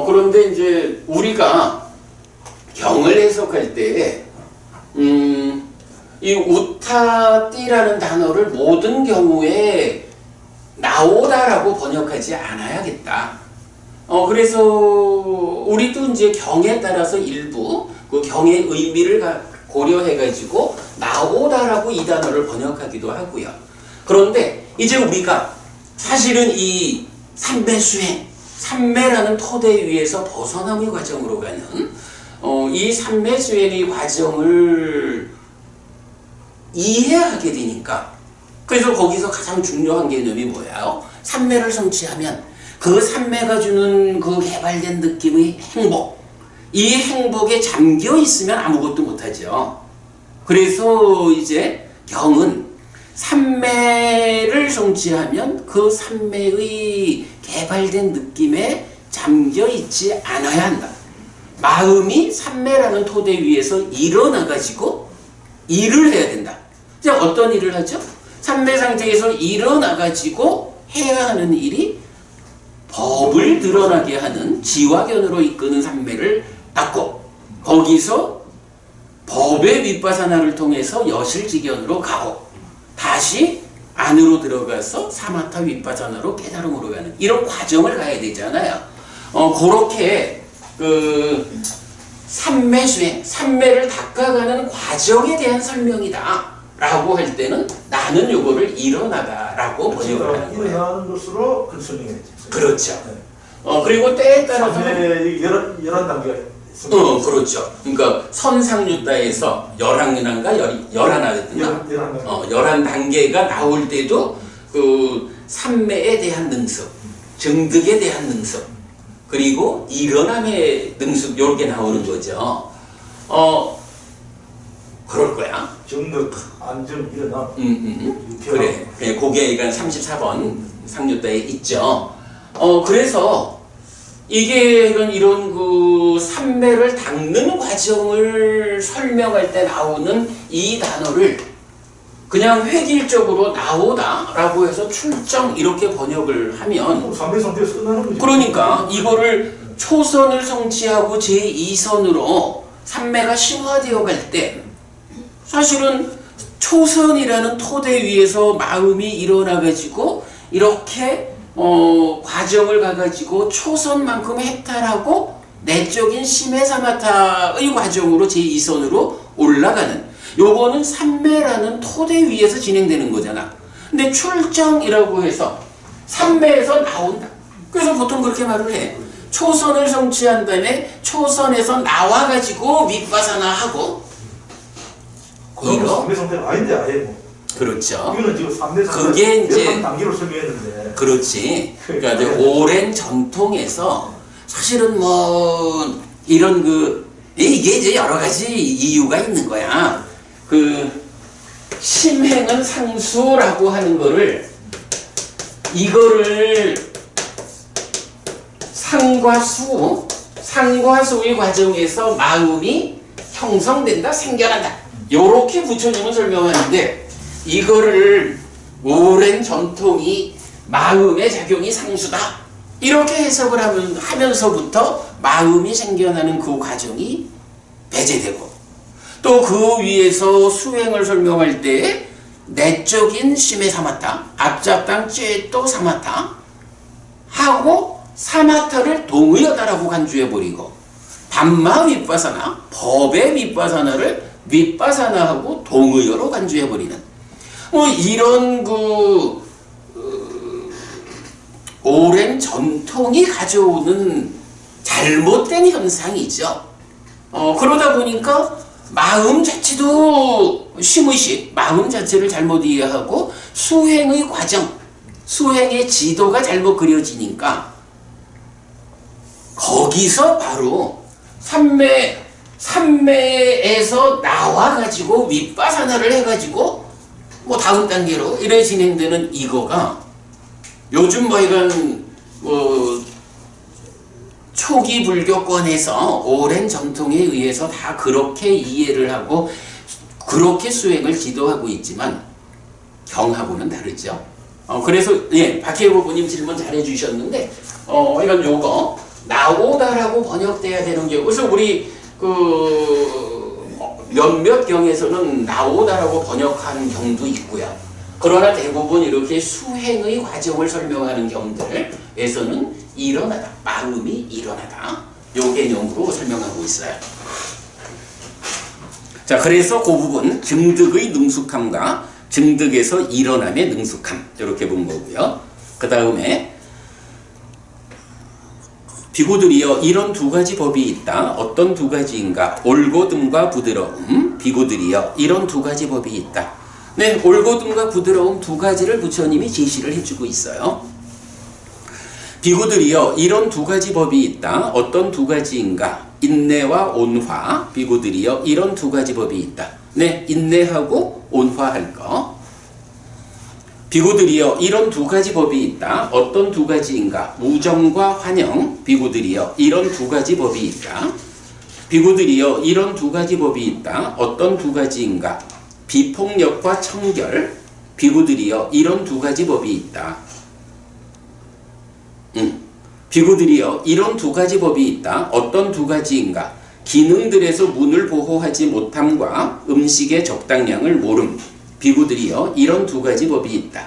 그런데 이제 우리가 경을 해석할 때, 이 우타띠라는 단어를 모든 경우에 나오다라고 번역하지 않아야겠다. 그래서 우리도 이제 경에 따라서 일부 그 경의 의미를 고려해가지고 나오다라고 이 단어를 번역하기도 하고요. 그런데 이제 우리가 사실은 이 삼매수행, 삼매라는 토대 위에서 벗어남의 과정으로 가는 이 삼매수행의 과정을 이해하게 되니까, 그래서 거기서 가장 중요한 개념이 뭐예요? 삼매를 성취하면 그 삼매가 주는 그 개발된 느낌의 행복, 이 행복에 잠겨 있으면 아무것도 못하죠. 그래서 이제 경은 삼매를 성취하면 그 삼매의 개발된 느낌에 잠겨 있지 않아야 한다. 마음이 삼매라는 토대 위에서 일어나가지고 일을 해야 된다. 자, 어떤 일을 하죠? 삼매 상태에서 일어나가지고 해야 하는 일이 법을 드러나게 하는 지화견으로 이끄는 삼매를 닦고, 거기서 법의 윗바사나를 통해서 여실지견으로 가고, 다시 안으로 들어가서 사마타 윗바사나로 깨달음으로 가는 이런 과정을 가야 되잖아요. 그렇게 그 삼매수행, 삼매를 닦아가는 과정에 대한 설명이다 라고 할 때는 나는 요거를 일어나다 라고 번역을 하는 거예요. 일어나는 것으로 그 설명했지. 그렇죠. 네. 그리고 때에 따라서 11단계가 그렇죠. 그러니까 선상유다에서 11단가 11단가 11단계가 나올 때도 그 삼매에 대한 능습, 정득에 대한 능습, 그리고 일어남의 능습, 요렇게 나오는 거죠. 그럴 거야. 정득, 안정, 일어남. 그래. 그게 34번 상유다에 있죠. 그래서 이게 이런 그 삼매를 닦는 과정을 설명할 때 나오는 이 단어를 그냥 획일적으로 나오다라고 해서 출정 이렇게 번역을 하면, 삼매 상태에서 끝나는 거지. 그러니까 이거를 초선을 성취하고 제2선으로 삼매가 심화되어 갈 때 사실은 초선이라는 토대 위에서 마음이 일어나가지고 이렇게 과정을 가가지고 초선만큼 해탈하고 내적인 심해사마타의 과정으로 제2선으로 올라가는, 요거는 삼매라는 토대 위에서 진행되는 거잖아. 근데 출정이라고 해서 삼매에서 나온다. 그래서 보통 그렇게 말을 해. 초선을 성취한 다음에 초선에서 나와가지고 윗바사나 하고, 이거 삼매 상태가 아닌데 아예 뭐. 그렇죠. 이거는 지금 삼매 상태 그게 이제 3단계로 설명했는데. 그렇지. 그러니까 이제 오랜 전통에서 사실은 뭐 이런 이게 이제 여러 가지 이유가 있는 거야. 그 심행은 상수라고 하는 거를, 이거를 상과수의 과정에서 마음이 형성된다, 생겨난다, 요렇게 부처님은 설명하는데, 이거를 오랜 전통이 마음의 작용이 상수다 이렇게 해석을 하면서부터 마음이 생겨나는 그 과정이 배제되고, 또 그 위에서 수행을 설명할 때 내적인 심해 사마타, 앞잡당 죄또 사마타 하고 사마타를 동의하다라고 간주해버리고, 밤마 윗바사나, 법의 윗바사나를 윗바사나하고 동의어로 간주해버리는 이런 오랜 전통이 가져오는 잘못된 현상이죠. 그러다 보니까 마음 자체도 심의식, 마음 자체를 잘못 이해하고 수행의 과정, 수행의 지도가 잘못 그려지니까 거기서 바로 삼매에서 나와가지고 윗바사나를 해가지고 뭐 다음 단계로 이래 진행되는 이거가 요즘 이런 초기 불교권에서 오랜 전통에 의해서 다 그렇게 이해를 하고 그렇게 수행을 지도하고 있지만 경하고는 다르죠. 그래서 박혜호 부모님 질문 잘해 주셨는데 이건 요거 나오다라고 번역돼야 되는 게, 그래서 우리 몇몇 경에서는 나오다라고 번역한 경도 있고요. 그러나 대부분 이렇게 수행의 과정을 설명하는 경들에서는 일어나다, 마음이 일어나다 요 개념으로 설명하고 있어요. 자, 그래서 그 부분 증득의 능숙함과 증득에서 일어남의 능숙함 이렇게 본 거고요. 그 다음에 비구들이여 이런 두 가지 법이 있다. 어떤 두 가지인가? 올곧음과 부드러움. 비구들이여 이런 두 가지 법이 있다. 네, 올곧음과 부드러움 두 가지를 부처님이 제시를 해주고 있어요. 비구들이여 이런 두 가지 법이 있다. 어떤 두 가지인가? 인내와 온화. 비구들이여 이런 두 가지 법이 있다. 네, 인내하고 온화할 거. 비구들이여 이런 두 가지 법이 있다. 어떤 두 가지인가? 무정과 환영. 비구들이여 이런 두 가지 법이 있다. 비구들이여 이런 두 가지 법이 있다. 어떤 두 가지인가? 비폭력과 청결. 비구들이여 이런 두 가지 법이 있다. 비구들이여 이런 두 가지 법이 있다. 어떤 두 가지인가? 기능들에서 문을 보호하지 못함과 음식의 적당량을 모름. 비구들이여 이런 두 가지 법이 있다.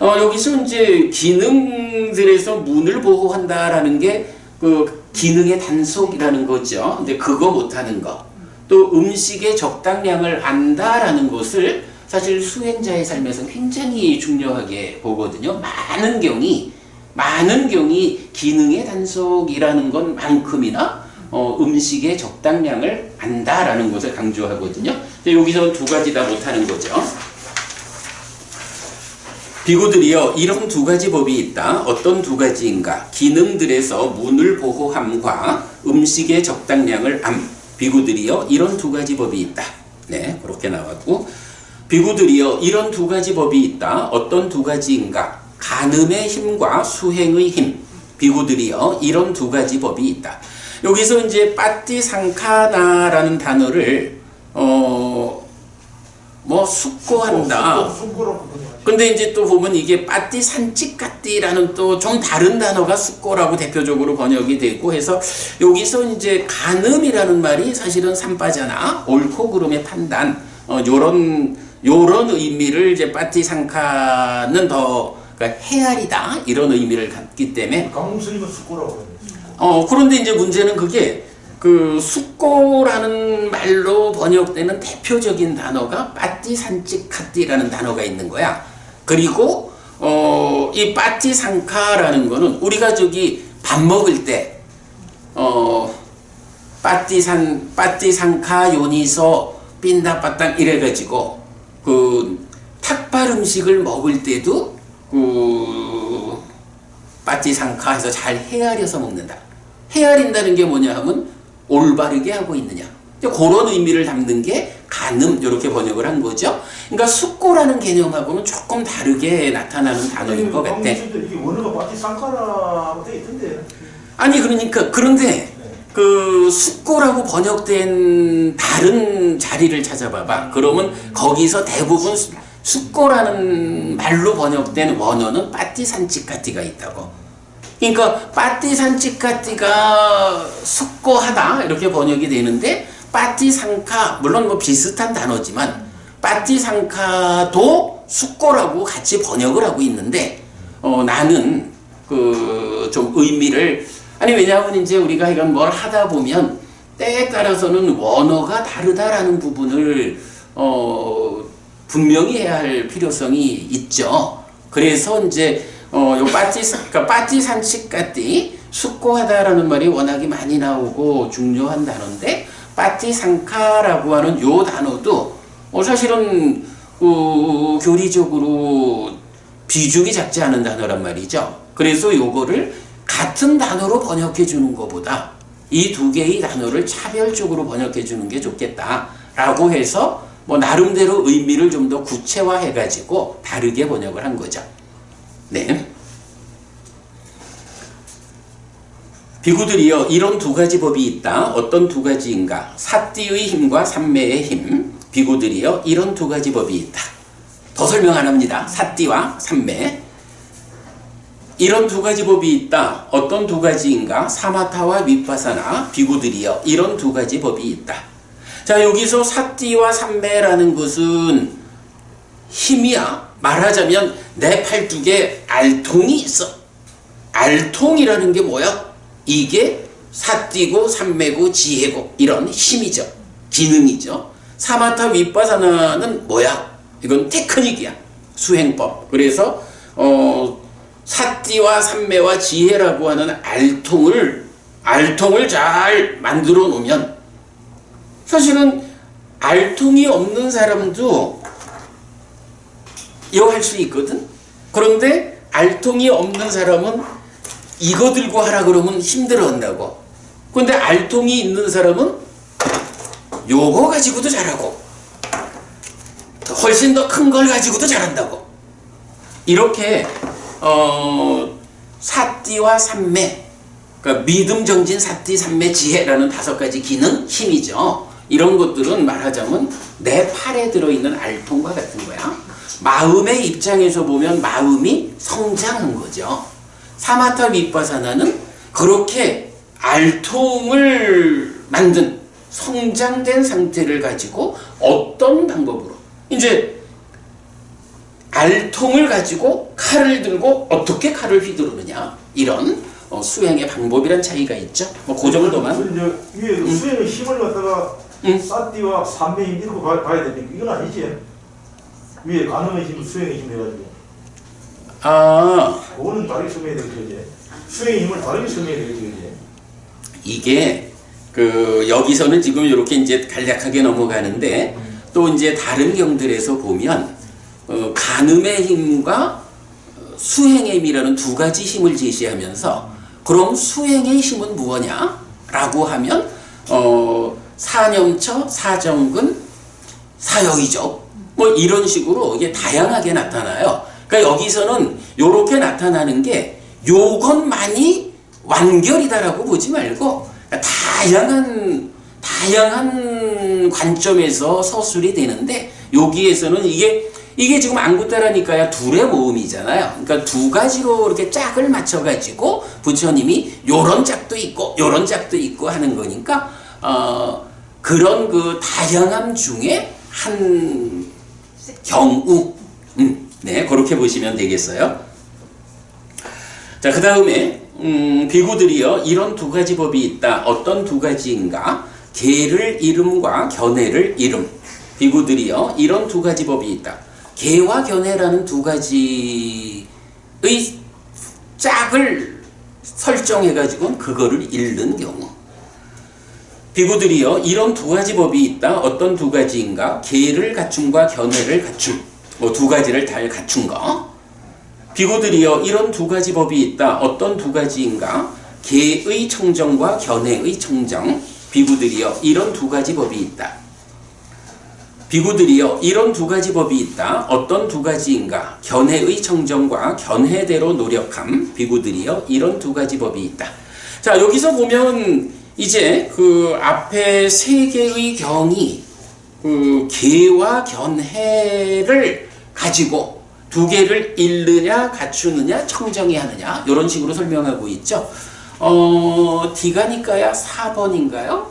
여기서 이제 기능들에서 문을 보호한다라는 게 그 기능의 단속이라는 거죠. 근데 그거 못하는 거. 또 음식의 적당량을 안다라는 것을 사실 수행자의 삶에서 굉장히 중요하게 보거든요. 많은 경이 기능의 단속이라는 것만큼이나 음식의 적당량을 안다라는 것을 강조하거든요. 여기서 두 가지 다 못하는 거죠. 비구들이여 이런 두 가지 법이 있다. 어떤 두 가지인가? 기능들에서 문을 보호함과 음식의 적당량을 암. 비구들이여 이런 두 가지 법이 있다. 네, 그렇게 나왔고 비구들이여 이런 두 가지 법이 있다. 어떤 두 가지인가? 간음의 힘과 수행의 힘. 비구들이여 이런 두 가지 법이 있다. 여기서 이제 빠띠상카나라는 단어를 숙고한다. 근데 이제 또 보면 이게 빠띠산찌까띠라는 또 좀 다른 단어가 숙고라고 대표적으로 번역이 되고 해서 여기서 이제 간음이라는 말이 사실은 삼빠자나 옳고 그름의 판단 요런 의미를 이제 빠띠상카는 더 그러니까 헤아리다 이런 의미를 갖기 때문에 강웅스님은 숙고라고 해요. 그런데 이제 문제는 그게 그 숙고라는 말로 번역되는 대표적인 단어가 빠띠산찌카띠라는 단어가 있는 거야. 그리고 이 빠띠상카라는 거는 우리가 저기 밥 먹을 때 빠띠상카 요니소 빈다빠땅 이래가지고 그 탁발 음식을 먹을 때도 그 빠띠상카 해서 잘 헤아려서 먹는다. 헤아린다는 게 뭐냐 하면 올바르게 하고 있느냐. 그런 의미를 담는 게 간음 이렇게 번역을 한 거죠. 그러니까 숙고라는 개념하고는 조금 다르게 나타나는 단어인 것 같아. 이게 원어가 빠띠상카라고 돼 있던데. 아니 그러니까 그런데 그 숙고라고 번역된 다른 자리를 찾아봐봐. 그러면 거기서 대부분 숙고라는 말로 번역된 원어는 빠띠산찌까띠가 있다고. 그러니까 빠띠산찌까띠가 숙고하다 이렇게 번역이 되는데 빠띠상카 물론 뭐 비슷한 단어지만 빠띠상카도 숙고라고 같이 번역을 하고 있는데 나는 그 좀 의미를 아니 왜냐하면 이제 우리가 이런 뭘 하다 보면 때에 따라서는 원어가 다르다라는 부분을 분명히 해야 할 필요성이 있죠. 그래서 이제 요 빠띠산치까띠 숙고하다라는 말이 워낙에 많이 나오고 중요한 단어인데 빠띠상카라고 하는 요 단어도 사실은 교리적으로 비중이 작지 않은 단어란 말이죠. 그래서 요거를 같은 단어로 번역해 주는 것보다 이 두 개의 단어를 차별적으로 번역해 주는 게 좋겠다라고 해서 뭐 나름대로 의미를 좀 더 구체화해 가지고 다르게 번역을 한 거죠. 네. 비구들이여 이런 두 가지 법이 있다. 어떤 두 가지인가? 사띠의 힘과 삼매의 힘. 비구들이여 이런 두 가지 법이 있다. 더 설명 안 합니다. 사띠와 삼매. 이런 두 가지 법이 있다. 어떤 두 가지인가? 사마타와 윗바사나. 비구들이여 이런 두 가지 법이 있다. 자, 여기서 사띠와 삼매라는 것은 힘이야. 말하자면 내 팔뚝에 알통이 있어. 알통이라는 게 뭐야? 이게 사띠고 삼매고 지혜고 이런 힘이죠. 기능이죠. 사마타 윗바사나는 뭐야? 이건 테크닉이야. 수행법. 그래서 사띠와 삼매와 지혜라고 하는 알통을 잘 만들어 놓으면 사실은 알통이 없는 사람도 이거 할 수 있거든. 그런데 알통이 없는 사람은 이거 들고 하라 그러면 힘들어 한다고. 그런데 알통이 있는 사람은 요거 가지고도 잘하고 훨씬 더 큰 걸 가지고도 잘한다고. 이렇게 사띠와 삼매, 그러니까 믿음, 정진, 사띠, 삼매, 지혜라는 5가지 기능, 힘이죠. 이런 것들은 말하자면 내 팔에 들어있는 알통과 같은 거야. 마음의 입장에서 보면 마음이 성장한 거죠. 사마타 윗바사나는 그렇게 알통을 만든 성장된 상태를 가지고 어떤 방법으로 이제 알통을 가지고 칼을 들고 어떻게 칼을 휘두르느냐 이런 수행의 방법이란 차이가 있죠. 뭐 그 정도만. 위에 수행의 힘을 갖다가 사띠와 삼매 힘 이렇게 봐야 되니까 이건 아니지. 위에 관음의 힘, 수행의 힘 해가지고. 그거는 다르게 설명해야 되겠지. 수행의 힘을 다르게 설명해야 되겠지. 이게 여기서는 지금 이렇게 이제 간략하게 넘어가는데 또 이제 다른 경들에서 보면 간음의 힘과 수행의 힘이라는 2가지 힘을 제시하면서 그럼 수행의 힘은 무엇냐라고 하면 사념처, 사정근, 사여의적 뭐 이런 식으로 이게 다양하게 나타나요. 그러니까 여기서는 이렇게 나타나는 게 요것만이 완결이다라고 보지 말고 다양한 관점에서 서술이 되는데 여기에서는 이게 지금 안구따라니까야 둘의 모음이잖아요. 그러니까 2가지로 이렇게 짝을 맞춰가지고 부처님이 요런 짝도 있고 요런 짝도 있고 하는 거니까 그런 그 다양함 중에 한 경우 네 그렇게 보시면 되겠어요. 자, 그 다음에 비구들이요 이런 2가지 법이 있다. 어떤 2가지인가? 계를 이름과 견해를 이름. 비구들이요 이런 2가지 법이 있다. 계와 견해라는 2가지의 짝을 설정해가지고 그거를 읽는 경우. 비구들이요 이런 2가지 법이 있다. 어떤 2가지인가? 계를 갖춤과 견해를 갖춤. 뭐 2가지를 다 갖춘 거. 비구들이요 이런 2가지 법이 있다. 어떤 2가지인가? 계의 청정과 견해의 청정. 비구들이요 이런 2가지 법이 있다. 비구들이요 이런 2가지 법이 있다. 어떤 2가지인가? 견해의 청정과 견해대로 노력함. 비구들이요 이런 2가지 법이 있다. 자, 여기서 보면 이제 그 앞에 3개의 경이 계와 견해를 가지고 2개를 읽느냐, 갖추느냐, 청정이 하느냐 이런 식으로 설명하고 있죠. 디가니까야 4번인가요?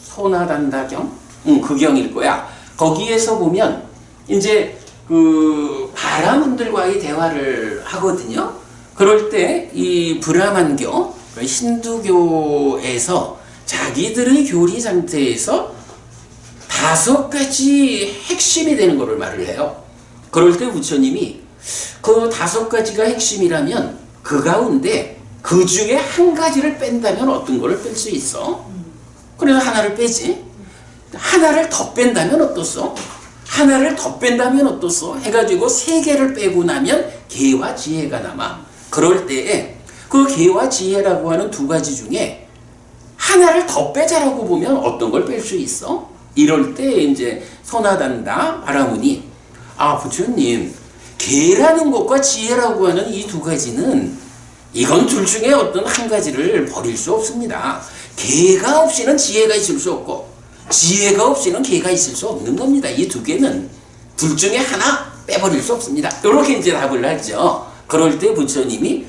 소나단다경? 그 경일 거야. 거기에서 보면 이제 그 바라문들과의 대화를 하거든요. 그럴 때 이 브라만교, 힌두교에서 자기들의 교리 상태에서 5가지 핵심이 되는 것을 말을 해요. 그럴 때 부처님이 그 5가지가 핵심이라면 그 가운데 그 중에 한 가지를 뺀다면 어떤 거를 뺄 수 있어? 그래서 하나를 빼지. 하나를 더 뺀다면 어떻소? 하나를 더 뺀다면 어떻소? 해가지고 3개를 빼고 나면 계와 지혜가 남아. 그럴 때에 그 계와 지혜라고 하는 2가지 중에 하나를 더 빼자라고 보면 어떤 걸 뺄 수 있어? 이럴 때 이제 소나단다 바라문이 부처님 계라는 것과 지혜라고 하는 이 2가지는 이건 둘 중에 어떤 한 가지를 버릴 수 없습니다. 계가 없이는 지혜가 있을 수 없고 지혜가 없이는 계가 있을 수 없는 겁니다. 이 2개는 둘 중에 하나 빼버릴 수 없습니다. 이렇게 이제 답을 하죠. 그럴 때 부처님이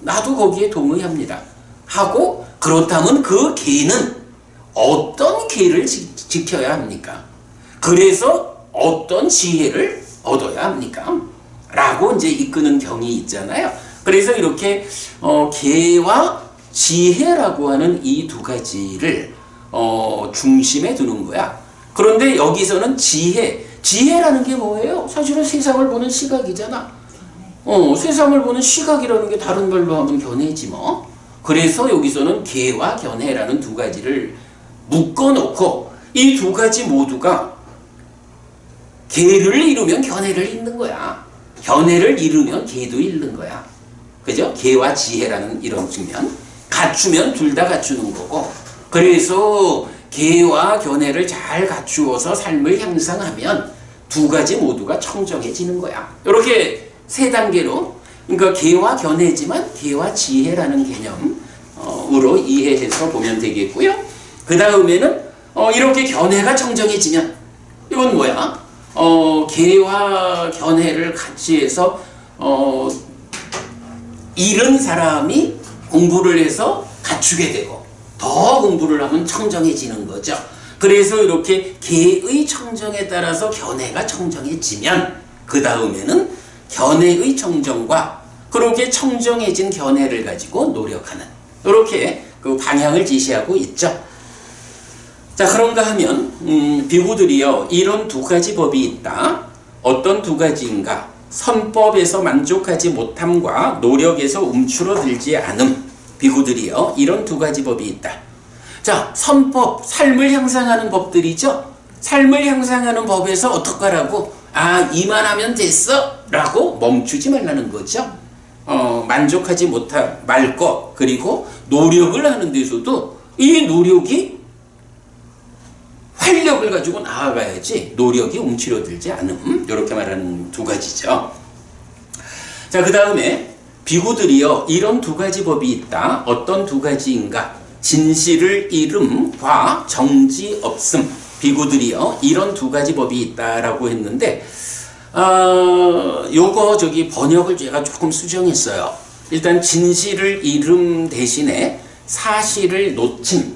나도 거기에 동의합니다. 하고 그렇다면 그 계는 어떤 계를 지켜야 합니까? 그래서 어떤 지혜를 얻어야 합니까? 라고 이제 이끄는 경이 있잖아요. 그래서 이렇게 계와 지혜라고 하는 이 두 가지를 중심에 두는 거야. 그런데 여기서는 지혜라는 게 뭐예요? 사실은 세상을 보는 시각이잖아. 세상을 보는 시각이라는 게 다른 말로 하면 견해지 뭐. 그래서 여기서는 계와 견해라는 두 가지를 묶어놓고 이 두 가지 모두가 계를 이루면 견해를 잃는 거야. 견해를 이루면 계도 잃는 거야. 그죠? 계와 지혜라는 이런 측면. 갖추면 둘 다 갖추는 거고. 그래서 계와 견해를 잘 갖추어서 삶을 향상하면 두 가지 모두가 청정해지는 거야. 이렇게 세 단계로, 그러니까 계와 견해지만 계와 지혜라는 개념으로 이해해서 보면 되겠고요. 그 다음에는 이렇게 견해가 청정해지면 이건 뭐야? 계와 견해를 같이 해서 잃은 사람이 공부를 해서 갖추게 되고 더 공부를 하면 청정해지는 거죠. 그래서 이렇게 계의 청정에 따라서 견해가 청정해지면 그 다음에는 견해의 청정과 그렇게 청정해진 견해를 가지고 노력하는 이렇게 그 방향을 지시하고 있죠. 자, 그런가 하면 비구들이요 이런 두 가지 법이 있다. 어떤 두 가지인가? 선법에서 만족하지 못함과 노력에서 움츠러들지 않음. 비구들이요 이런 두 가지 법이 있다. 자, 선법, 삶을 향상하는 법들이죠. 삶을 향상하는 법에서 어떡하라고? 이만하면 됐어 라고 멈추지 말라는 거죠. 만족하지 말 것, 그리고 노력을 하는 데서도 이 노력이 활력을 가지고 나아가야지 노력이 움츠러들지 않음. 이렇게 말하는 두 가지죠. 자, 그 다음에 비구들이요 이런 두 가지 법이 있다. 어떤 두 가지인가? 진실을 잃음과 정지 없음. 비구들이요 이런 두 가지 법이 있다라고 했는데 요거 번역을 제가 조금 수정했어요. 일단 진실을 잃음 대신에 사실을 놓침.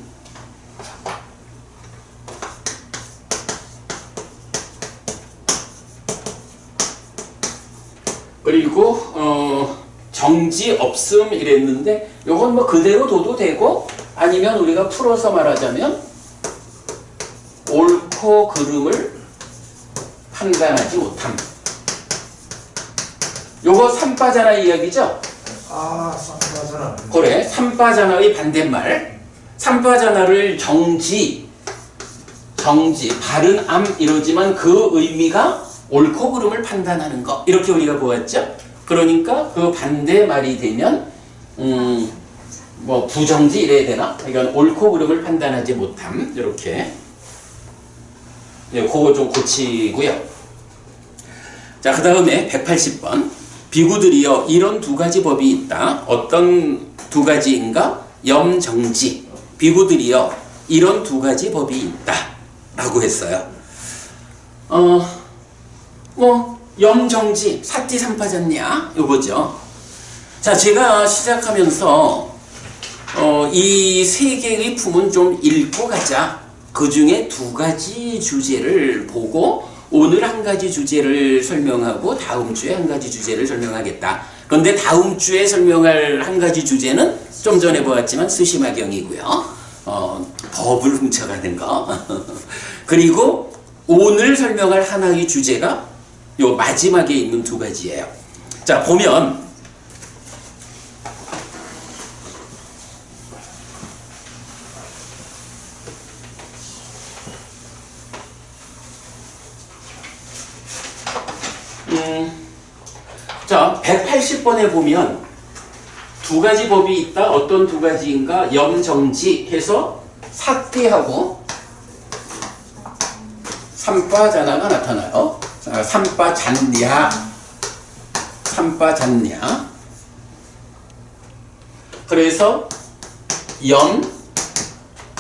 그리고 정지 없음 이랬는데 요건 뭐 그대로 둬도 되고 아니면 우리가 풀어서 말하자면 옳고 그름을 판단하지 못함. 요거 삼빠자나 이야기죠? 삼빠자나. 그래, 삼빠자나의 반대말. 삼빠자나를 정지, 바른 암 이러지만 그 의미가 옳고 그름을 판단하는 것. 이렇게 우리가 보았죠? 그러니까 그 반대말이 되면 뭐 부정지 이래야 되나? 그러니까 옳고 그름을 판단하지 못함. 이렇게. 네, 그거 좀 고치고요. 자, 그 다음에 180번. 비구들이요 이런 두 가지 법이 있다. 어떤 두 가지인가? 염정지. 비구들이요 이런 두 가지 법이 있다 라고 했어요. 염정지, 사띠 삼파졌냐? 요거죠. 자, 제가 시작하면서 이 세 개의 품은 좀 읽고 가자. 그 중에 두 가지 주제를 보고 오늘 한 가지 주제를 설명하고 다음 주에 한 가지 주제를 설명하겠다. 그런데 다음 주에 설명할 한 가지 주제는 좀 전에 보았지만 스시마경이고요. 법을 훔쳐가는 거. 그리고 오늘 설명할 하나의 주제가 요 마지막에 있는 두 가지예요. 자, 보면 자, 180번에 보면 두 가지 법이 있다. 어떤 두 가지인가? 염정지 해서 사띠하고 삼빠자나가 나타나요. 삼빠잔냐. 그래서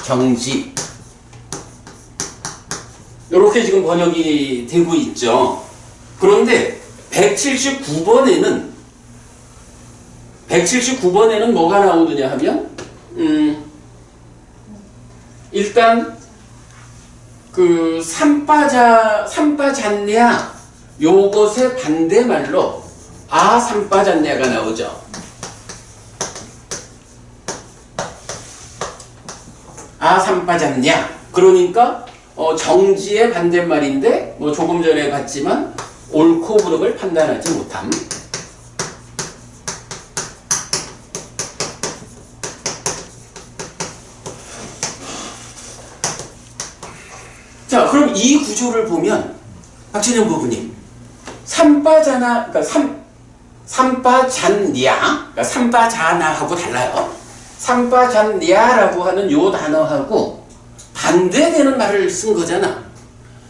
염정지. 이렇게 지금 번역이 되고 있죠. 그런데 179번에는 뭐가 나오느냐 하면 일단 그 삼빠잔냐 요것의 반대말로 삼빠잔냐가 나오죠. 삼빠잔냐. 그러니까 정지의 반대말인데 뭐 조금 전에 봤지만 옳고 그름을 판단하지 못함. 자, 그럼 이 구조를 보면 박진영 부부님, 삼빠자나, 그러니까 삼빠잔냐, 그러니까 삼빠자나하고 달라요. 삼빠잔냐라고 하는 요 단어하고 반대되는 말을 쓴 거잖아.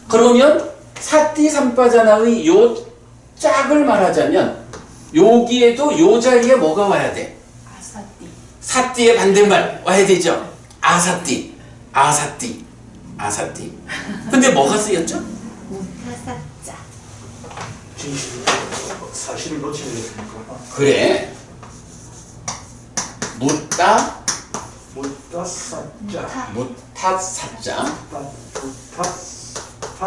그러면 사띠 삼빠자나의 요 짝을 말하자면 여기에도 요 자리에 뭐가 와야 돼? 아사띠. 사띠의 반대말 와야 되죠. 아사띠, 아사띠, 아사띠. 근데 뭐가 쓰였죠? 무타사자. 진실, 사실을 놓치게 됐으니까. 그래. 묻다, 무타사자. 무탓사자,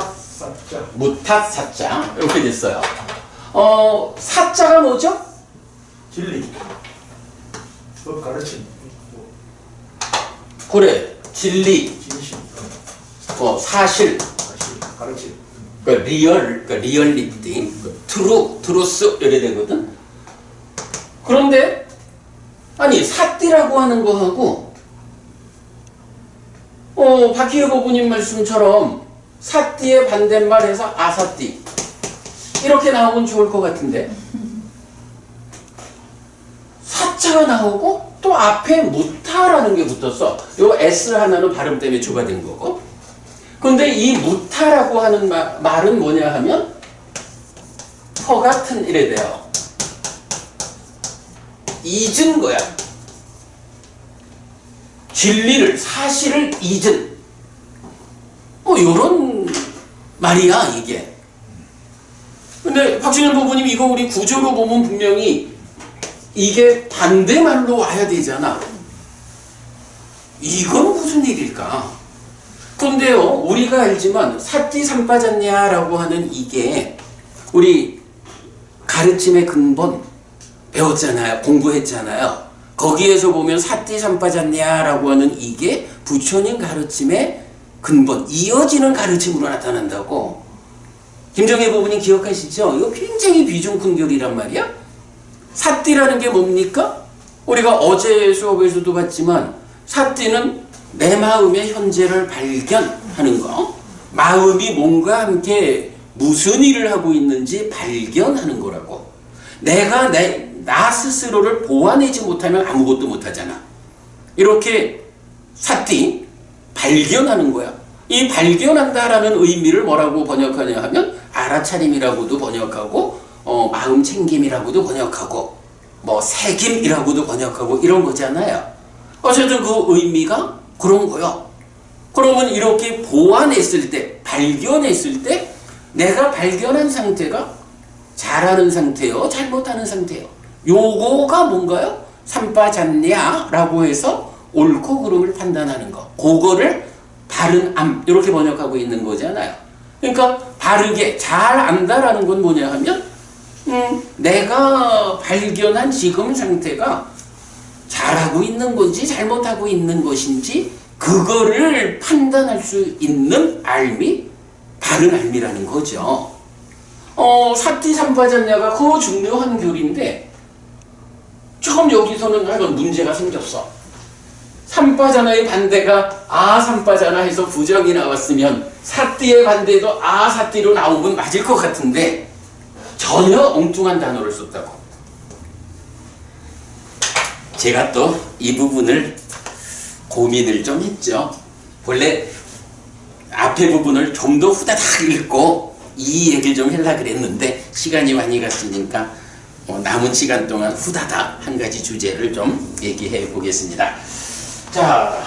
무타사자. 무탓사자 이렇게 됐어요. 사자가 뭐죠? 진리. 법 가르침. 그래, 진리, 진실. 사실, 사실. 가르침. 리얼리티, 트루스 이래 되거든. 그런데 아니 사띠라고 하는 거하고 박희애 고부님 말씀처럼 사띠의 반대말에서 아사띠 이렇게 나오면 좋을 것 같은데 사자가 나오고 또 앞에 무타라는 게 붙었어. 요 S 하나는 발음 때문에 추가된 거고. 근데 이 무타라고 하는 말은 뭐냐 하면 같은 이래 돼요. 잊은 거야. 진리를, 사실을 잊은. 요런 말이야, 이게. 근데 박진현 부부님 이거 우리 구조로 보면 분명히 이게 반대말로 와야 되잖아. 이건 무슨 일일까? 그런데요, 우리가 알지만 사띠 삼빠졌냐라고 하는 이게 우리 가르침의 근본 배웠잖아요. 공부했잖아요. 거기에서 보면 사띠 삼빠졌냐라고 하는 이게 부처님 가르침의 근본, 이어지는 가르침으로 나타난다고. 김정혜 부부님 기억하시죠? 이거 굉장히 비중큰결이란 말이야. 사띠라는 게 뭡니까? 우리가 어제 수업에서도 봤지만 사띠는 내 마음의 현재를 발견하는 거. 마음이 뭔가 함께 무슨 일을 하고 있는지 발견하는 거라고. 내가 나 스스로를 보완하지 못하면 아무것도 못하잖아. 이렇게 사띠, 발견하는 거야. 이 발견한다라는 의미를 뭐라고 번역하냐 하면 알아차림이라고도 번역하고 마음 챙김이라고도 번역하고 뭐 새김이라고도 번역하고 이런 거잖아요. 어쨌든 그 의미가 그런 거요. 그러면 이렇게 보완했을 때, 발견했을 때 내가 발견한 상태가 잘하는 상태요, 잘못하는 상태요. 요거가 뭔가요? 삼빠잔냐라고 해서 옳고 그름을 판단하는 거. 그거를 바른 암 이렇게 번역하고 있는 거잖아요. 그러니까 바르게 잘 안다라는 건 뭐냐 하면 내가 발견한 지금 상태가 잘하고 있는 건지 잘못하고 있는 것인지 그거를 판단할 수 있는 알미, 바른 알미라는 거죠. 사띠 삼빠졌냐가 그 중요한 교리인데 조금 여기서는 하여간 문제가 생겼어. 삼빠자나의 반대가 삼빠자나 해서 부정이 나왔으면 사띠의 반대도 사띠로 나오면 맞을 것 같은데 전혀 엉뚱한 단어를 썼다고. 제가 또 이 부분을 고민을 좀 했죠. 원래 앞에 부분을 좀 더 후다닥 읽고 이 얘기를 좀 하려고 그랬는데 시간이 많이 갔으니까 남은 시간 동안 후다닥 한 가지 주제를 좀 얘기해 보겠습니다. 자,